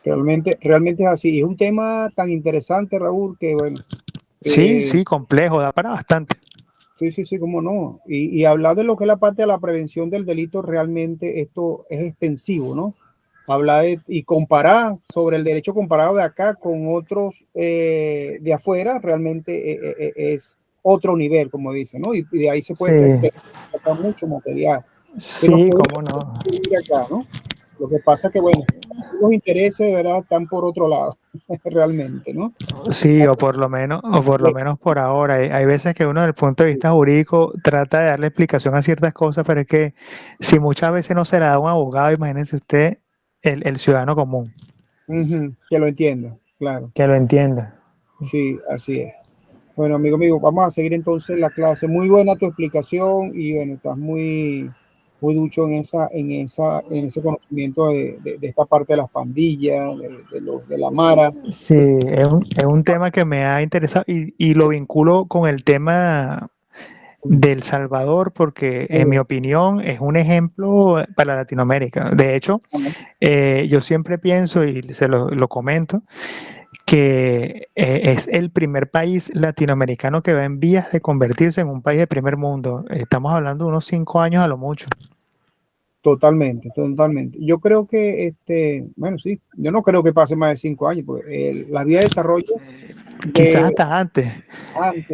Realmente es así. Es un tema tan interesante, Raúl, que bueno. Sí, complejo, da para bastante. Sí, cómo no. Y hablar de lo que es la parte de la prevención del delito, realmente esto es extensivo, ¿no? Hablar y comparar sobre el derecho comparado de acá con otros de afuera, realmente es otro nivel, como dicen, ¿no? Y de ahí se puede sacar mucho material. Que nos Sí, podemos cómo no. ir acá, ¿no? Lo que pasa es que, bueno, los intereses, ¿verdad?, están por otro lado, realmente, ¿no? Sí, o por lo menos por ahora. Hay veces que uno, desde el punto de vista jurídico, trata de darle explicación a ciertas cosas, pero es que si muchas veces no se la da un abogado, imagínense usted el ciudadano común. Que lo entiendo, claro. Que lo entienda. Sí, así es. Bueno, amigo, vamos a seguir entonces la clase. Muy buena tu explicación y bueno, estás muy ducho en ese conocimiento de esta parte de las pandillas, de la Mara. Sí, es un tema que me ha interesado y lo vinculo con el tema del Salvador porque, en mi opinión, es un ejemplo para Latinoamérica. De hecho, yo siempre pienso y lo comento, que es el primer país latinoamericano que va en vías de convertirse en un país de primer mundo. Estamos hablando de unos 5 años a lo mucho. Totalmente. Yo creo que, bueno, sí, yo no creo que pase más de 5 años, porque la vía de desarrollo Quizás de hasta antes, antes, sí.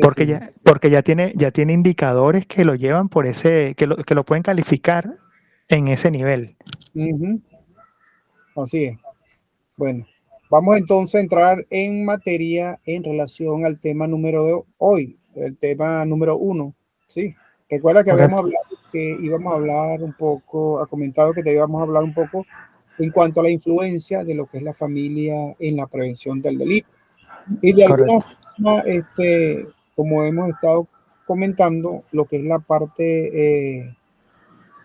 porque ya tiene indicadores que lo llevan por que lo pueden calificar en ese nivel. Así es. Bueno, vamos entonces a entrar en materia en relación al tema número de hoy, el tema número 1. Sí, recuerda que habíamos Correcto. hablado que íbamos a hablar un poco, ha comentado que te íbamos a hablar un poco en cuanto a la influencia de lo que es la familia en la prevención del delito. Y de alguna Correcto. forma, como hemos estado comentando, lo que es la parte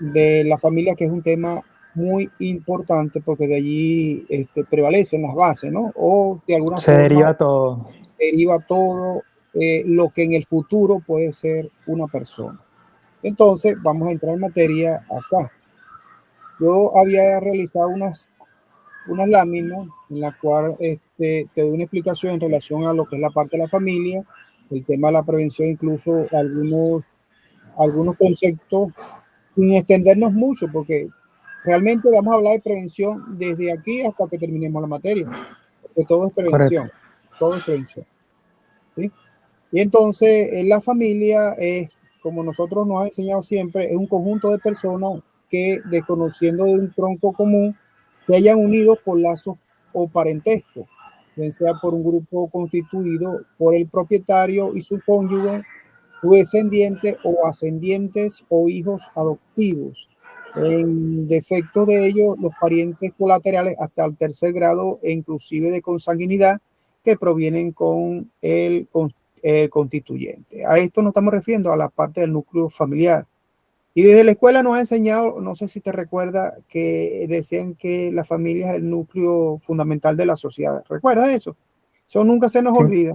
de la familia, que es un tema muy importante porque de allí prevalecen las bases, ¿no? O de alguna Se forma deriva todo. deriva todo lo que en el futuro puede ser una persona. Entonces, vamos a entrar en materia acá. Yo había realizado unas láminas en la cual te doy una explicación en relación a lo que es la parte de la familia, el tema de la prevención, incluso algunos conceptos sin extendernos mucho, porque realmente vamos a hablar de prevención desde aquí hasta que terminemos la materia, porque Correcto. todo es prevención, ¿sí? Y entonces la familia es, como nosotros nos ha enseñado siempre, es un conjunto de personas que, desconociendo de un tronco común, se hayan unido por lazos o parentesco, bien sea por un grupo constituido por el propietario y su cónyuge, su descendiente o ascendientes o hijos adoptivos. En defecto de ello, los parientes colaterales hasta el tercer grado e inclusive de consanguinidad que provienen con el constituyente. A esto nos estamos refiriendo a la parte del núcleo familiar. Y desde la escuela nos ha enseñado, no sé si te recuerda, que decían que la familia es el núcleo fundamental de la sociedad. ¿Recuerdas eso? Eso nunca se nos Sí, olvida.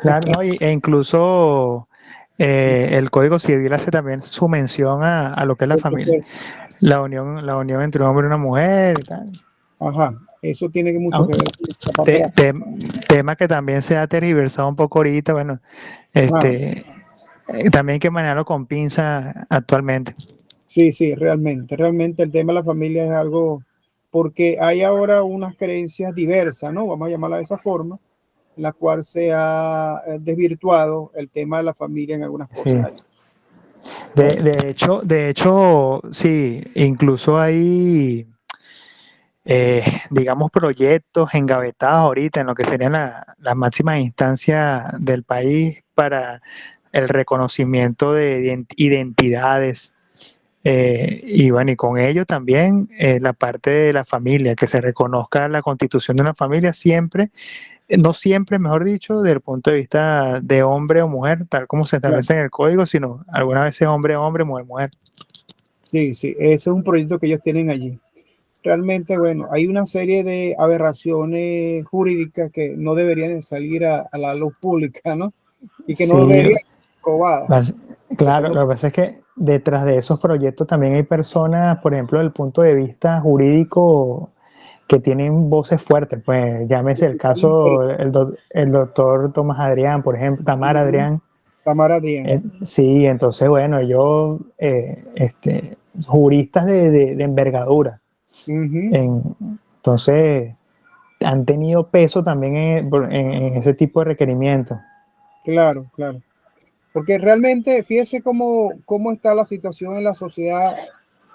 claro, ¿no? E incluso el Código Civil hace también su mención a lo que es la Por familia. supuesto. La unión entre un hombre y una mujer y tal. Ajá, eso tiene mucho que ver con la parte de Te, la... te, tema que también se ha tergiversado un poco ahorita, bueno, Ajá, también hay que manejarlo con pinza actualmente. sí, realmente el tema de la familia es algo, porque hay ahora unas creencias diversas, ¿no? Vamos a llamarla de esa forma, en la cual se ha desvirtuado el tema de la familia en algunas Sí. cosas. ¿No? De hecho, sí, incluso hay, digamos, proyectos engavetados ahorita en lo que serían las máximas instancias del país para el reconocimiento de identidades Y bueno, y con ello también la parte de la familia, que se reconozca la constitución de una familia siempre, no siempre, mejor dicho, desde el punto de vista de hombre o mujer, tal como se Claro. establece en el código, sino algunas veces hombre, hombre, mujer, mujer. Sí, sí, eso es un proyecto que ellos tienen allí. Realmente, bueno, hay una serie de aberraciones jurídicas que no deberían de salir a la luz pública, ¿no? Y que no Sí, deberían ser probadas. bas- Eso claro, no, lo que pasa es que detrás de esos proyectos también hay personas, por ejemplo, del punto de vista jurídico, que tienen voces fuertes, pues llámese el están caso, el doctor Tomás Adrián, por ejemplo, Tamara interesados. Adrián. Tamara Adrián. Sí, entonces, bueno, ellos, juristas de envergadura, Ujú. en- entonces han tenido peso también en ese tipo de requerimientos. Claro, claro. Porque realmente, fíjese cómo está la situación en la sociedad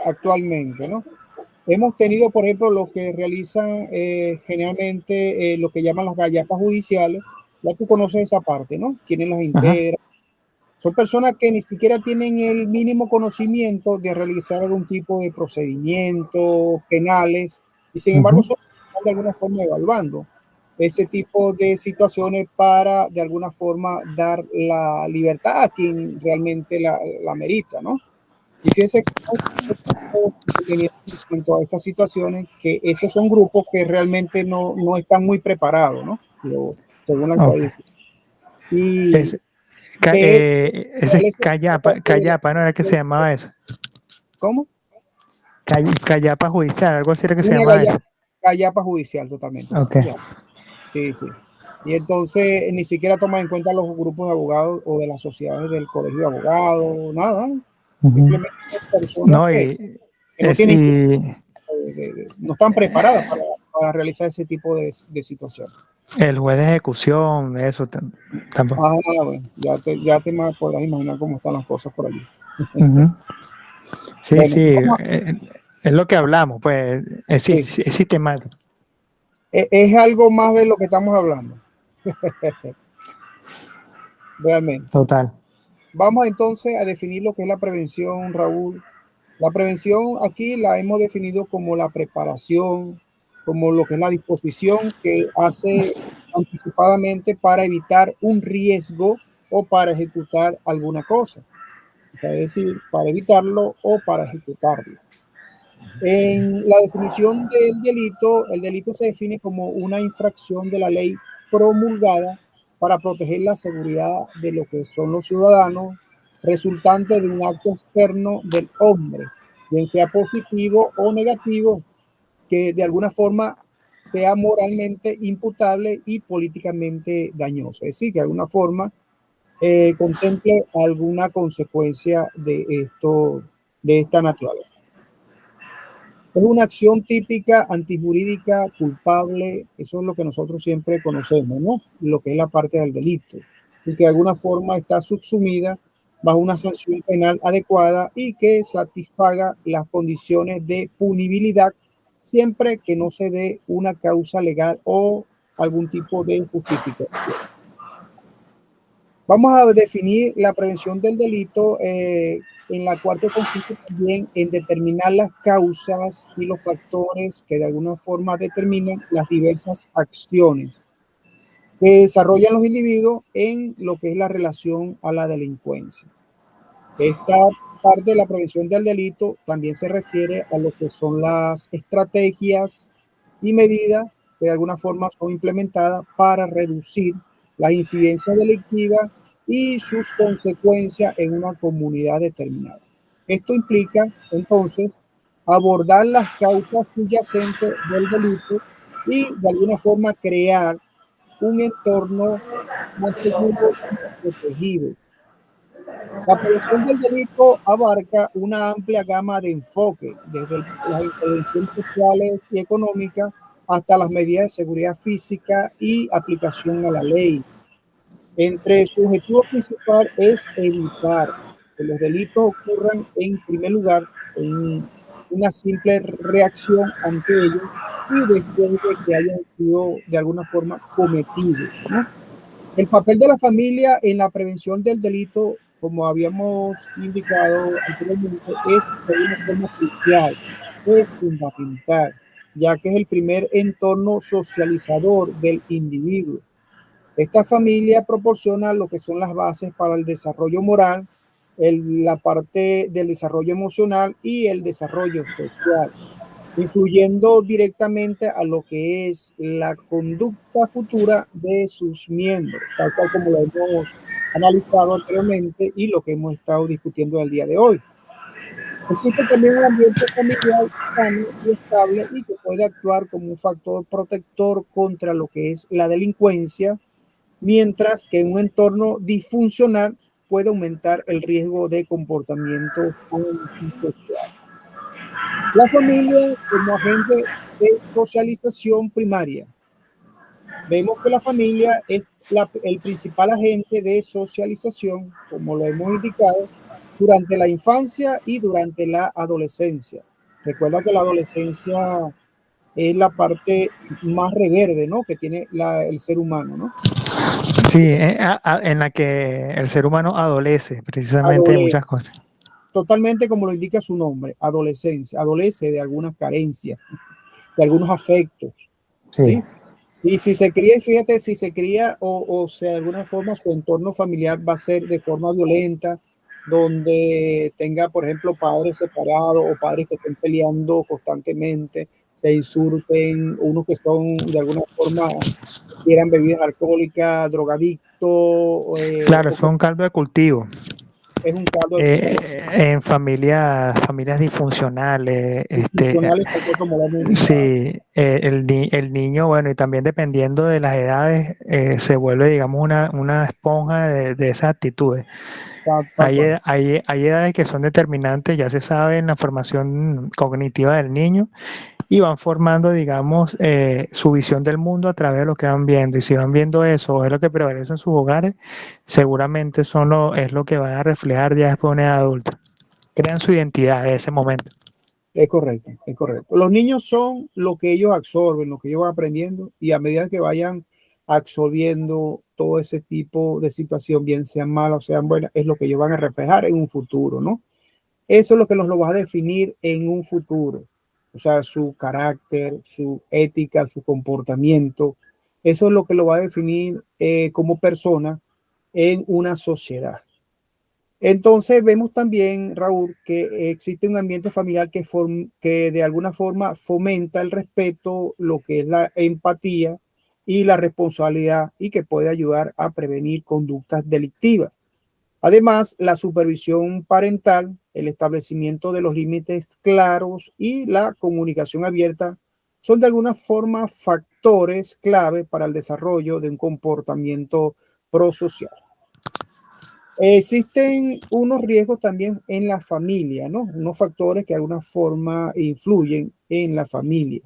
actualmente, ¿no? Hemos tenido, por ejemplo, los que realizan generalmente lo que llaman las gallapas judiciales. Ya tú conoces esa parte, ¿no? Quienes las Ajá, integran. Son personas que ni siquiera tienen el mínimo conocimiento de realizar algún tipo de procedimientos penales y sin embargo ujú, son de alguna forma evaluando ese tipo de situaciones para de alguna forma dar la libertad a quien realmente la merita, ¿no? Y fíjense en cuanto a esas situaciones, que esos son grupos que realmente no están muy preparados, ¿no? Según la ok. estadística. Y Es, de ese es darle esa Cayapa, parte de Cayapa, ¿no era que se llamaba eso? ¿cómo? Cayapa judicial, algo así era que se Una llamaba eso. gallapa judicial totalmente, así Ok. se llama. Sí, sí. Y entonces ni siquiera toma en cuenta los grupos de abogados o de las sociedades del colegio de abogados, nada. Ujú. Simplemente son personas No, que no es, tienen, y no están preparadas para realizar ese tipo de situaciones. el juez de ejecución, eso tampoco. Ah, bueno, ya te podrás imaginar cómo están las cosas por allí. Ujú. Sí, Bueno, sí, vamos es lo que hablamos, pues sí, es sistemático, es algo más de lo que estamos hablando, realmente. total. Vamos entonces a definir lo que es la prevención, Raúl. La prevención aquí la hemos definido como la preparación, como lo que es la disposición que hace anticipadamente para evitar un riesgo o para ejecutar alguna cosa. Es decir, para evitarlo o para ejecutarlo. En la definición del delito, el delito se define como una infracción de la ley promulgada para proteger la seguridad de lo que son los ciudadanos, resultante de un acto externo del hombre, bien sea positivo o negativo, que de alguna forma sea moralmente imputable y políticamente dañoso. Es decir, que de alguna forma contemple alguna consecuencia de esto, de esta naturaleza. Es una acción típica, antijurídica, culpable, eso es lo que nosotros siempre conocemos, ¿no? Lo que es la parte del delito, y que de alguna forma está subsumida bajo una sanción penal adecuada y que satisfaga las condiciones de punibilidad siempre que no se dé una causa legal o algún tipo de justificación. Vamos a definir la prevención del delito, en la cual consiste también en determinar las causas y los factores que de alguna forma determinan las diversas acciones que desarrollan los individuos en lo que es la relación a la delincuencia. Esta parte de la prevención del delito también se refiere a lo que son las estrategias y medidas que de alguna forma son implementadas para reducir la incidencia delictiva y sus consecuencias en una comunidad determinada. Esto implica entonces abordar las causas subyacentes del delito y de alguna forma crear un entorno más seguro y protegido. La prevención del delito abarca una amplia gama de enfoques, desde las intervenciones sociales y económicas hasta las medidas de seguridad física y aplicación a la ley. Entre su objetivo principal es evitar que los delitos ocurran en primer lugar en una simple reacción ante ellos y después de que hayan sido de alguna forma cometidos, ¿no? El papel de la familia en la prevención del delito como habíamos indicado anteriormente, es de una forma crucial, es fundamental, ya que es el primer entorno socializador del individuo. Esta familia proporciona lo que son las bases para el desarrollo moral, la parte del desarrollo emocional y el desarrollo social, influyendo directamente a lo que es la conducta futura de sus miembros, tal cual como lo hemos analizado anteriormente y lo que hemos estado discutiendo el día de hoy. Existe también un ambiente familiar sano y estable y que puede actuar como un factor protector contra lo que es la delincuencia, mientras que en un entorno disfuncional puede aumentar el riesgo de comportamientos antisociales. La familia como agente de socialización primaria. Vemos que la familia es el principal agente de socialización, como lo hemos indicado, durante la infancia y durante la adolescencia. Recuerda que la adolescencia es la parte más reverde, ¿no?, que tiene el ser humano, ¿no? Sí, en la que el ser humano adolece precisamente de Adolescencia. muchas cosas. Totalmente como lo indica su nombre, adolescencia, adolece de algunas carencias, de algunos afectos, Sí. ¿sí? Y si se cría, fíjate, si se cría o sea, de alguna forma su entorno familiar va a ser de forma violenta, donde tenga, por ejemplo, padres separados o padres que estén peleando constantemente, se insulten, unos que son de alguna forma, quieran bebidas alcohólicas, drogadictos, Claro, o es que un caldo de cultivo. es un caldo En familias disfuncionales, disfuncional, tal cual como lo hemos indicado. sí, el niño, bueno, y también dependiendo de las edades, se vuelve, digamos, una esponja de esas actitudes. Tal cual. Hay edades que son determinantes, ya se sabe en la formación cognitiva del niño, y van formando, digamos, su visión del mundo a través de lo que van viendo. Y si van viendo eso, o es lo que prevalece en sus hogares, seguramente es lo que van a reflejar ya después de una edad adulta. Crean su identidad en ese momento. Es correcto, es correcto. Los niños son lo que ellos absorben, lo que ellos van aprendiendo, y a medida que vayan absorbiendo todo ese tipo de situación, bien sean malas o sean buenas, es lo que ellos van a reflejar en un futuro, ¿no? Eso es lo que nos lo va a definir en un futuro. O sea, su carácter, su ética, su comportamiento. Eso es lo que lo va a definir como persona en una sociedad. Entonces vemos también, Raúl, que existe un ambiente familiar que de alguna forma fomenta el respeto, lo que es la empatía y la responsabilidad, y que puede ayudar a prevenir conductas delictivas. Además, la supervisión parental, el establecimiento de los límites claros y la comunicación abierta son de alguna forma factores clave para el desarrollo de un comportamiento prosocial. Existen unos riesgos también en la familia, ¿no? Unos factores que de alguna forma influyen en la familia.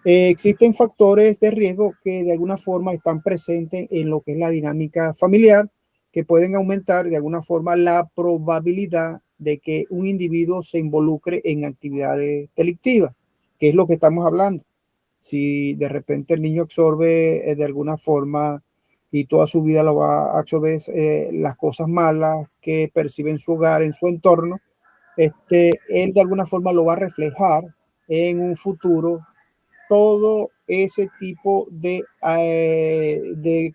Existen factores de riesgo que de alguna forma están presentes en lo que es la dinámica familiar, que pueden aumentar de alguna forma la probabilidad de que un individuo se involucre en actividades delictivas, que es lo que estamos hablando. Si de repente el niño absorbe de alguna forma y toda su vida lo va a absorber las cosas malas que percibe en su hogar, en su entorno, él de alguna forma lo va a reflejar en un futuro, todo ese tipo de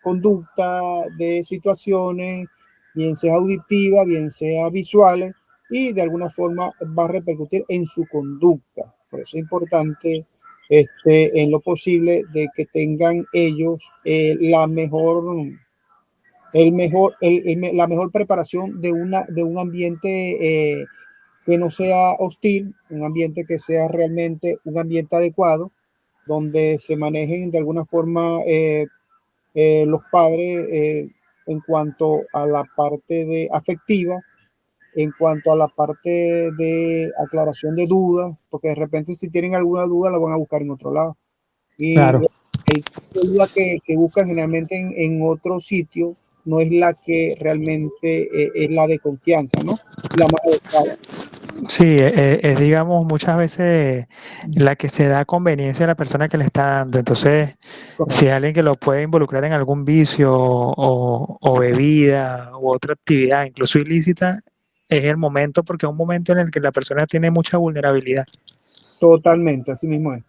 conducta, de situaciones, bien sea auditiva, bien sea visuales, y de alguna forma va a repercutir en su conducta. Por eso es importante, en lo posible, de que tengan ellos la mejor preparación de un ambiente que no sea hostil, un ambiente que sea realmente un ambiente adecuado, donde se manejen de alguna forma los padres en cuanto a la parte de afectiva, en cuanto a la parte de aclaración de dudas, porque de repente si tienen alguna duda la van a buscar en otro lado. Y Claro. el tipo de duda que buscan generalmente en otro sitio no es la que realmente es la de confianza, ¿no? La más adecuada. Sí, es, digamos, muchas veces la que se da conveniencia a la persona que le está dando. Entonces, si hay Correcto. alguien que lo puede involucrar en algún vicio o bebida u otra actividad, incluso ilícita, es el momento, porque es un momento en el que la persona tiene mucha vulnerabilidad. Totalmente, así mismo es.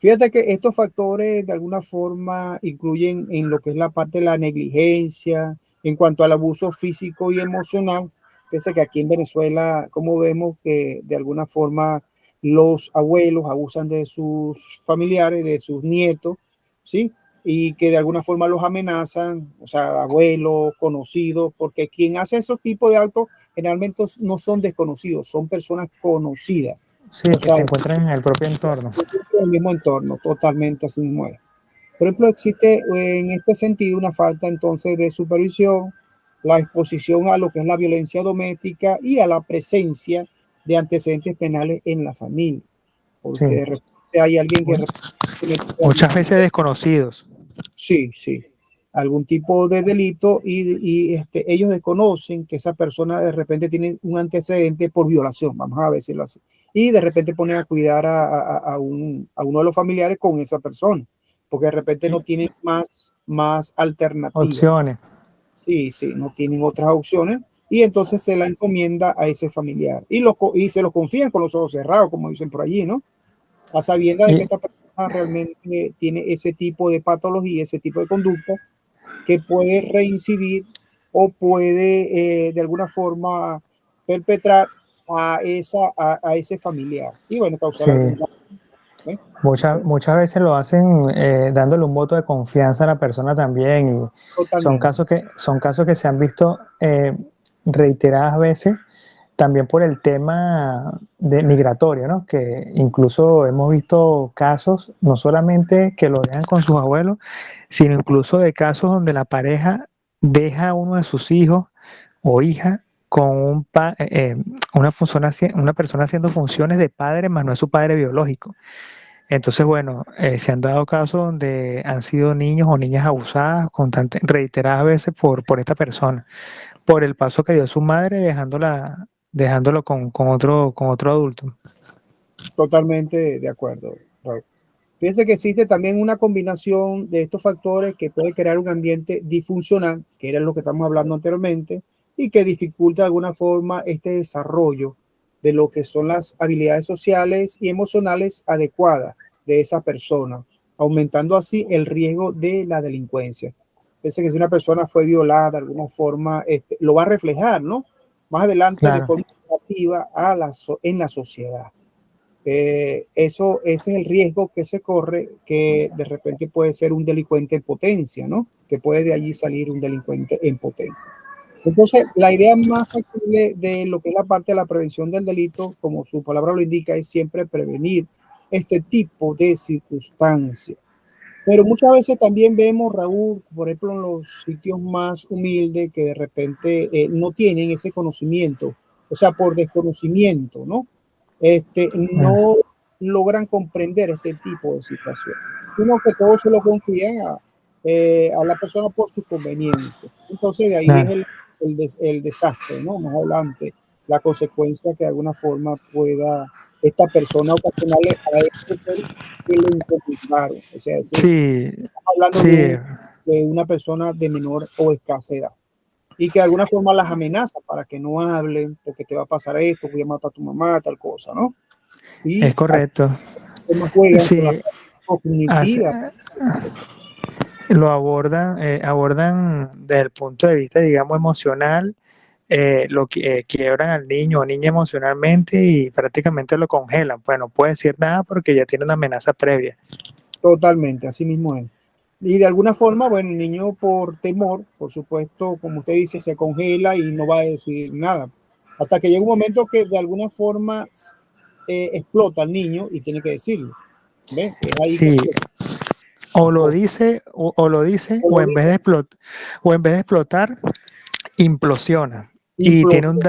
Fíjate que estos factores de alguna forma incluyen en lo que es la parte de la negligencia, en cuanto al abuso físico y emocional. Fíjate que aquí en Venezuela, como vemos que de alguna forma los abuelos abusan de sus familiares, de sus nietos, ¿sí? Y que de alguna forma los amenazan, o sea, abuelos, conocidos, porque quien hace esos tipos de actos generalmente no son desconocidos, son personas conocidas. Sí, O que sea, se encuentran en el propio entorno. en el mismo entorno, totalmente así mismo es. Por ejemplo, existe en este sentido una falta entonces de supervisión, la exposición a lo que es la violencia doméstica y a la presencia de antecedentes penales en la familia, porque Sí, de repente hay alguien que muchas veces desconocidos. sí, sí, algún tipo de delito ellos desconocen que esa persona de repente tiene un antecedente por violación, vamos a decirlo así, y de repente ponen a cuidar a uno de los familiares con esa persona, porque de repente no tienen más alternativas. Opciones. Sí, sí, no tienen otras opciones y entonces se la encomienda a ese familiar y se lo confían con los ojos cerrados, como dicen por allí, ¿no? A sabiendas de que Y, esta persona realmente tiene ese tipo de patología, ese tipo de conducta que puede reincidir o puede de alguna forma perpetrar a ese familiar y bueno, causar sí, algún daño. ¿Eh? muchas veces lo hacen dándole un voto de confianza a la persona también. Y Totalmente, son casos que se han visto reiteradas veces también por el tema de migratorio, ¿no? Que incluso hemos visto casos, no solamente que lo dejan con sus abuelos, sino incluso de casos donde la pareja deja a uno de sus hijos o hija con una persona haciendo funciones de padre, más no es su padre biológico. Entonces, bueno, se han dado casos donde han sido niños o niñas abusadas reiteradas veces por esta persona, por el paso que dio su madre dejándolo con otro adulto. totalmente de acuerdo. Raúl. Fíjense que existe también una combinación de estos factores que puede crear un ambiente disfuncional, que era lo que estamos hablando anteriormente, y que dificulta de alguna forma este desarrollo de lo que son las habilidades sociales y emocionales adecuadas de esa persona, aumentando así el riesgo de la delincuencia. Fíjense que si una persona fue violada de alguna forma, lo va a reflejar, ¿no? Más adelante de Claro, forma negativa en la sociedad. Ese es el riesgo que se corre, que de repente puede ser un delincuente en potencia, ¿no? Que puede de allí salir un delincuente en potencia. Entonces, la idea más factible de lo que es la parte de la prevención del delito, como su palabra lo indica, es siempre prevenir este tipo de circunstancias. Pero muchas veces también vemos, Raúl, por ejemplo, en los sitios más humildes que de repente no tienen ese conocimiento, o sea, por desconocimiento, ¿no? No logran comprender este tipo de situación, sino que todo se lo confían a la persona por su conveniencia. Entonces, de ahí es claro. el desastre, ¿no? Más adelante, la consecuencia que de alguna forma pueda esta persona ocasionarle a este ser que le encomendaron. O sea, es decir, Sí, hablando sí, de una persona de menor o escasa edad y que de alguna forma las amenaza para que no hablen, porque te va a pasar esto, voy a matar a tu mamá, tal cosa, ¿no? es Y correcto. además juegan con la Sí, parte hace- cognitiva. lo abordan desde el punto de vista, digamos, emocional, lo que quiebran al niño o niña emocionalmente y prácticamente lo congelan. Pues no puede decir nada porque ya tiene una amenaza previa. Totalmente, así mismo es. Y de alguna forma, bueno, el niño por temor, por supuesto, como usted dice, se congela y no va a decir nada. Hasta que llega un momento que de alguna forma explota al niño y tiene que decirlo. ¿Ve? Es ahí que Sí, explota o las lo cosas. dice, o lo dice, O lo dice, o en vez de explotar, implosiona. Y implosión.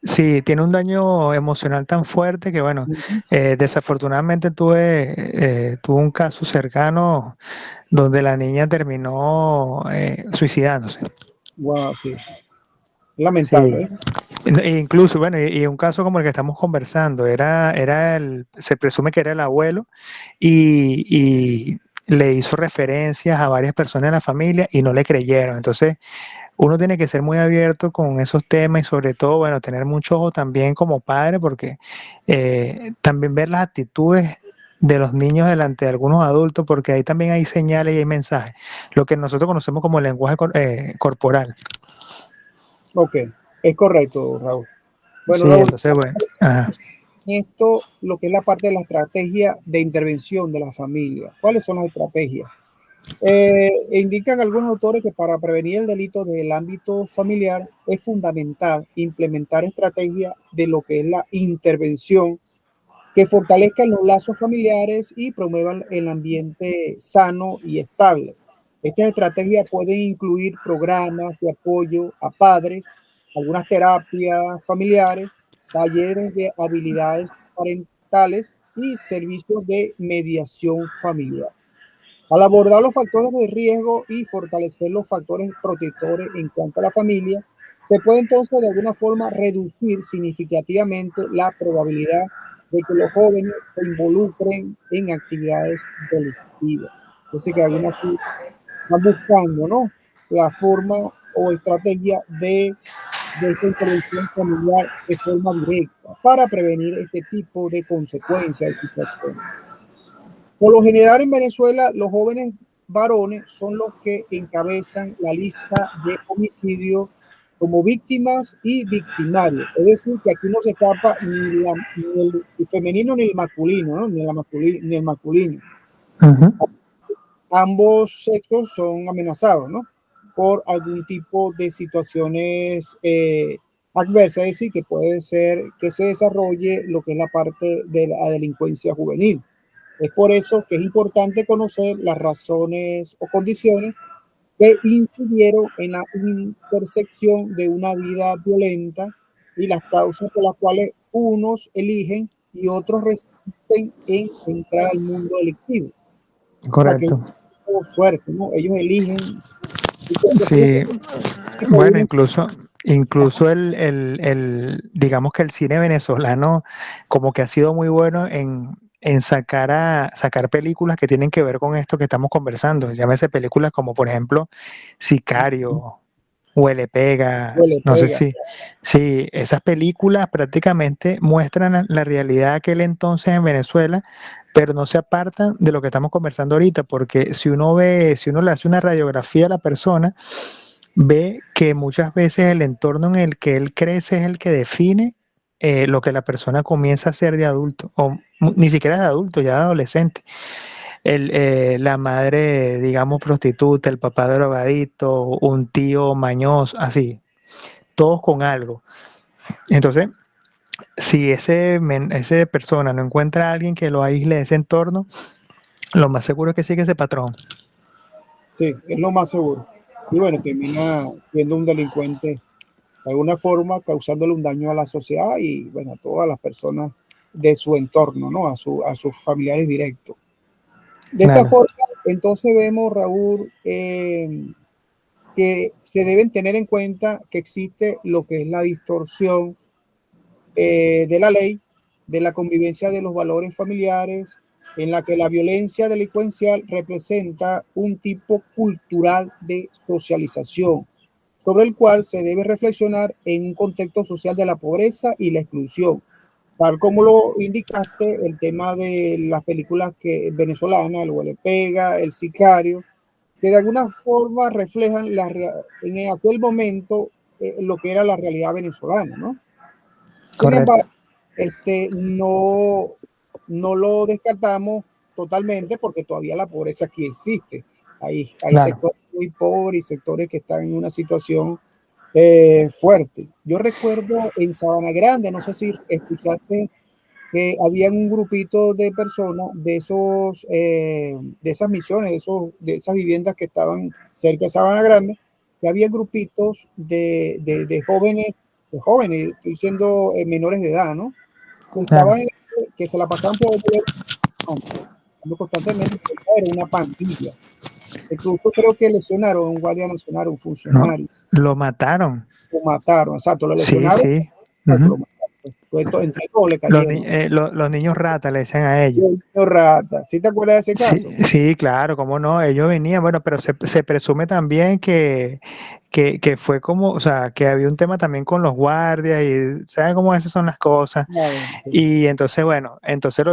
sí, tiene un daño emocional tan fuerte que, bueno, desafortunadamente tuve un caso cercano donde la niña terminó suicidándose. Wow, sí. Sí, Lamentable, ¿eh? Incluso, bueno, y un caso como el que estamos conversando, se presume que era el abuelo y le hizo referencias a varias personas de la familia y no le creyeron. Entonces, uno tiene que ser muy abierto con esos temas y sobre todo, bueno, tener mucho ojo también como padre porque también ver las actitudes de los niños delante de algunos adultos porque ahí también hay señales y hay mensajes, lo que nosotros conocemos como el lenguaje corporal. Ok, es correcto, Raúl. Bueno, Sí, Raúl, entonces, bueno, ajá. esto, lo que es la parte de la estrategia de intervención de la familia. ¿Cuáles son las estrategias? Indican algunos autores que para prevenir el delito del ámbito familiar es fundamental implementar estrategias de lo que es la intervención que fortalezcan los lazos familiares y promuevan el ambiente sano y estable. Estas estrategias pueden incluir programas de apoyo a padres, algunas terapias familiares, talleres de habilidades parentales y servicios de mediación familiar. Al abordar los factores de riesgo y fortalecer los factores protectores en cuanto a la familia, se puede entonces de alguna forma reducir significativamente la probabilidad de que los jóvenes se involucren en actividades delictivas. Entonces que algunas están buscando, ¿no?, la forma o estrategia de esta intervención familiar de forma directa para prevenir este tipo de consecuencias y situaciones. Por lo general en Venezuela, los jóvenes varones son los que encabezan la lista de homicidios como víctimas y victimarios. Es decir, que aquí no se escapa ni el femenino ni el masculino, ¿no? Ni el masculino. Uh-huh. Ambos sexos son amenazados, ¿no?, por algún tipo de situaciones adversas, es decir, que puede ser que se desarrolle lo que es la parte de la delincuencia juvenil. Es por eso que es importante conocer las razones o condiciones que incidieron en la intersección de una vida violenta y las causas por las cuales unos eligen y otros resisten en entrar al mundo delictivo. O sea que es Correcto. algo fuerte, ¿no? Ellos eligen. Sí, bueno, Uno, incluso digamos que el cine venezolano como que ha sido muy bueno en sacar películas que tienen que ver con esto que estamos conversando. Llámese películas como, por ejemplo, Sicario, Huele Pega, le no sé pega. si esas películas prácticamente muestran la realidad de aquel entonces en Venezuela, pero no se apartan de lo que estamos conversando ahorita, porque si uno le hace una radiografía a la persona, ve que muchas veces el entorno en el que él crece es el que define lo que la persona comienza a ser de adulto, o ni siquiera de adulto, ya de adolescente. La madre, digamos, prostituta, el papá drogadito, un tío mañoso, así, todos con algo. Entonces, si ese persona no encuentra a alguien que lo aísle de ese entorno, lo más seguro es que sigue ese patrón. Sí, es lo más seguro. Y bueno, termina siendo un delincuente de alguna forma, causándole un daño a la sociedad y bueno, a todas las personas de su entorno, ¿no?, a sus familiares directos. De esta Claro. forma, entonces vemos, Raúl, que se deben tener en cuenta que existe lo que es la distorsión de la ley, de la convivencia de los valores familiares, en la que la violencia delincuencial representa un tipo cultural de socialización, sobre el cual se debe reflexionar en un contexto social de la pobreza y la exclusión. Tal como lo indicaste, el tema de las películas venezolanas, el Huele Pega, el Sicario, que de alguna forma reflejan en aquel momento lo que era la realidad venezolana, ¿no? Sin embargo, Correcto. no, no lo descartamos totalmente porque todavía la pobreza aquí existe. Hay Claro. sectores muy pobres y sectores que están en una situación fuerte. Yo recuerdo en Sabana Grande, no sé si escuchaste que había un grupito de personas de esas misiones, de esas viviendas que estaban cerca de Sabana Grande, que había grupitos de jóvenes, estoy diciendo menores de edad, ¿no?, que Claro. estaban, que se la pasaban por el constantemente, era una pandilla. Incluso creo que lesionaron a un guardia nacional, un No, funcionario, lo mataron. lo mataron, exacto, lo Sí, lesionaron, sí. Ujú. Entre todos le Los, cayeron. los niños rata le decían a ellos. Niño rata. ¿Sí te acuerdas de ese Sí, caso? sí, claro, cómo no, ellos venían, bueno, pero se presume también que fue como, o sea, que había un tema también con los guardias y saben cómo esas son las cosas. Bueno, sí. Y entonces, bueno, entonces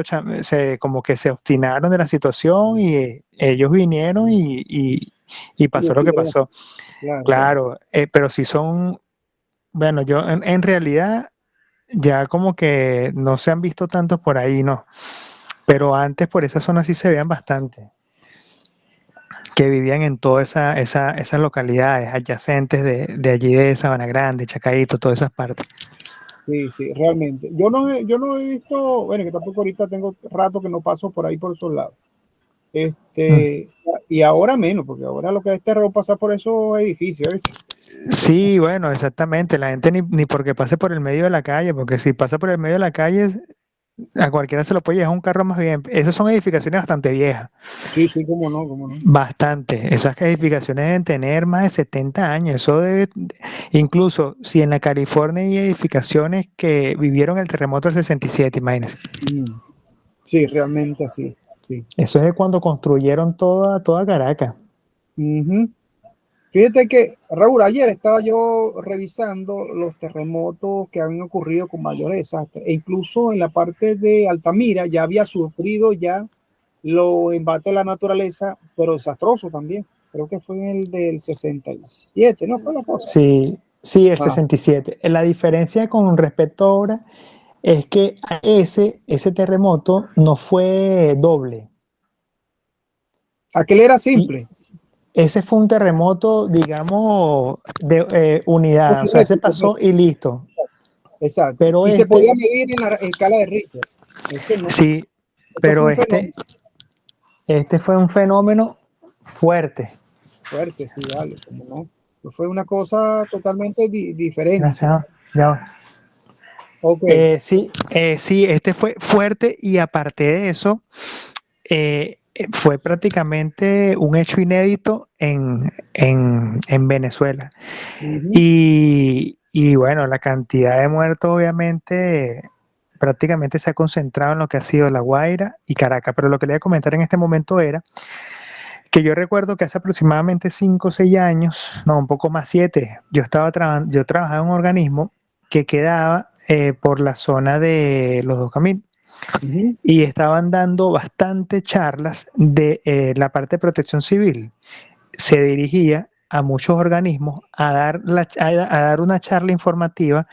como que se obstinaron de la situación y ellos vinieron y Y pasó lo que decidieron hacer. pasó. Claro, claro. Claro, pero sí son, bueno, yo en realidad ya como que no se han visto tantos por ahí, ¿no? Pero antes por esa zona sí se veían bastante, que vivían en todas esas localidades adyacentes de allí de Sabana Grande, Chacaíto, todas esas partes. Sí, sí, realmente. Yo no he visto, bueno, que tampoco ahorita tengo rato que no paso por ahí por esos lados. Mm. Y ahora menos, porque ahora lo que es terror pasar por esos edificios, ¿viste? Sí, bueno, exactamente. La gente ni porque pase por el medio de la calle, porque si pasa por el medio de la calle, a cualquiera se lo puede llevar un carro más bien. Esas son edificaciones bastante viejas, Sí, sí, cómo no, cómo no. bastante. Esas edificaciones deben tener más de 70 años. Eso debe, incluso si en la California hay edificaciones que vivieron el terremoto del 67, imagínense. Mm. Sí, realmente así, sí. Eso es de cuando construyeron toda Caracas. Ujú. Fíjate que, Raúl, ayer estaba yo revisando los terremotos que habían ocurrido con mayores desastres, e incluso en la parte de Altamira ya había sufrido ya los embates de la naturaleza, pero desastroso también. Creo que fue en el del 67, ¿no fue la cosa? Sí, sí, el Ah, 67. La diferencia con respecto ahora es que ese terremoto no fue doble. aquel era Y simple, ese fue un terremoto, digamos, de unidad. O sea, ese cinético, pasó y listo. exacto. Pero Y se podía medir en la escala de Richter. Este no, sí, este fue pero un fenómeno este fue un fenómeno fuerte. fuerte, sí, vale, como no. Fue una cosa totalmente diferente. Gracias. Ya va. Ok. Sí, este fue fuerte y aparte de eso, fue prácticamente un hecho inédito en Venezuela. Ujú. Y bueno, la cantidad de muertos obviamente prácticamente se ha concentrado en lo que ha sido La Guaira y Caracas. Pero lo que le voy a comentar en este momento era que yo recuerdo que hace aproximadamente 5 o 6 años, no, un poco más, 7, yo trabajaba en un organismo que quedaba por la zona de Los Dos Caminos Ujú. y estaban dando bastante charlas de la parte de protección civil. Se dirigía a muchos organismos a dar una charla informativa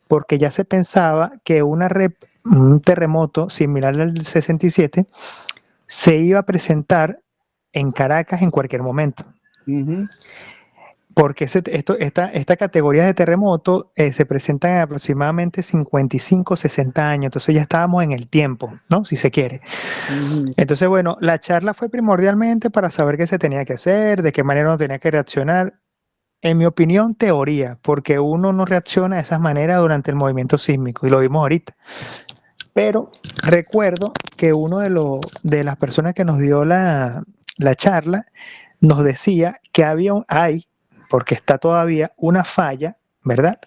porque ya se pensaba que un terremoto similar al 67 se iba a presentar en Caracas en cualquier momento. Ujú. Porque esta categoría de terremoto se presentan en aproximadamente 55, 60 años, entonces ya estábamos en el tiempo, ¿no? Si se quiere. Ujú. Entonces, bueno, la charla fue primordialmente para saber qué se tenía que hacer, de qué manera uno tenía que reaccionar. En mi opinión, teoría, porque uno no reacciona de esas maneras durante el movimiento sísmico, y lo vimos ahorita. Pero recuerdo que uno de las personas que nos dio la charla nos decía que hay, porque está todavía, una falla, ¿verdad?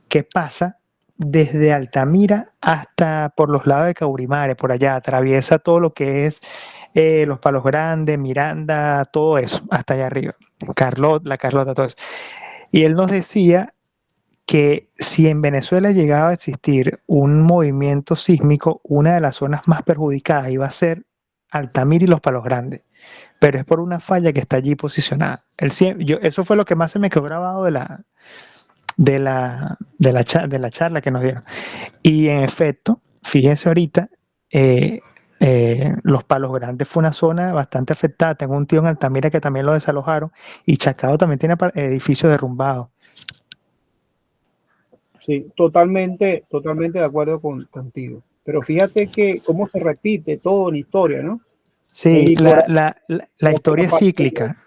Que pasa desde Altamira hasta por los lados de Caurimare, por allá, atraviesa todo lo que es Los Palos Grandes, Miranda, todo eso, hasta allá arriba. La Carlota, todo eso. Y él nos decía que si en Venezuela llegaba a existir un movimiento sísmico, una de las zonas más perjudicadas iba a ser Altamira y Los Palos Grandes, pero es por una falla que está allí posicionada. Eso fue lo que más se me quedó grabado de la charla que nos dieron. Y en efecto, fíjense ahorita, eh, Los Palos Grandes fue una zona bastante afectada. Tengo un tío en Altamira que también lo desalojaron y Chacao también tiene edificios derrumbados. Sí, totalmente, totalmente de acuerdo contigo. Pero fíjate que cómo se repite todo en historia, ¿no? El Sí, litoral, la la historia es parte cíclica.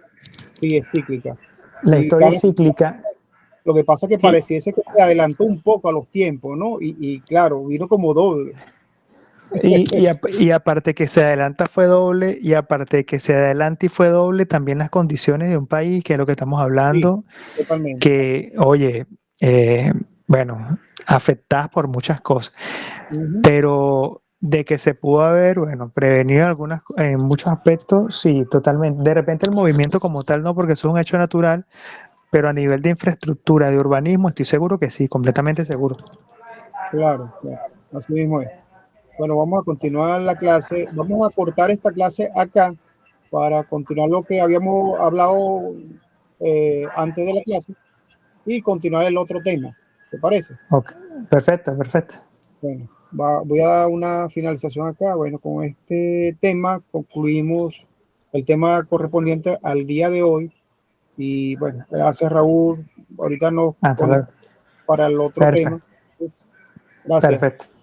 sí es cíclica. La Y historia es cíclica. lo que pasa es que Y, pareciese que se adelantó un poco a los tiempos, ¿no? Y claro, vino como doble. y aparte que se adelanta fue doble, y aparte que se adelanta y fue doble, también las condiciones de un país, que es lo que estamos Sí, hablando, totalmente. que, oye, eh, bueno, afectadas por muchas cosas, Ujú. pero de que se pudo haber, bueno, prevenido en muchos aspectos, sí, totalmente. De repente el movimiento como tal no, porque eso es un hecho natural, pero a nivel de infraestructura, de urbanismo, estoy seguro que sí, completamente seguro. Claro, claro, así mismo es. Bueno, vamos a continuar la clase. Vamos a cortar esta clase acá para continuar lo que habíamos hablado antes de la clase y continuar el otro tema. ¿Te parece? Ok, perfecto, perfecto. Bueno, voy a dar una finalización acá. Bueno, con este tema concluimos el tema correspondiente al día de hoy. Y bueno, gracias Raúl. Ahorita nos Hasta luego. conectamos para el otro tema. Perfecto, Gracias. perfecto.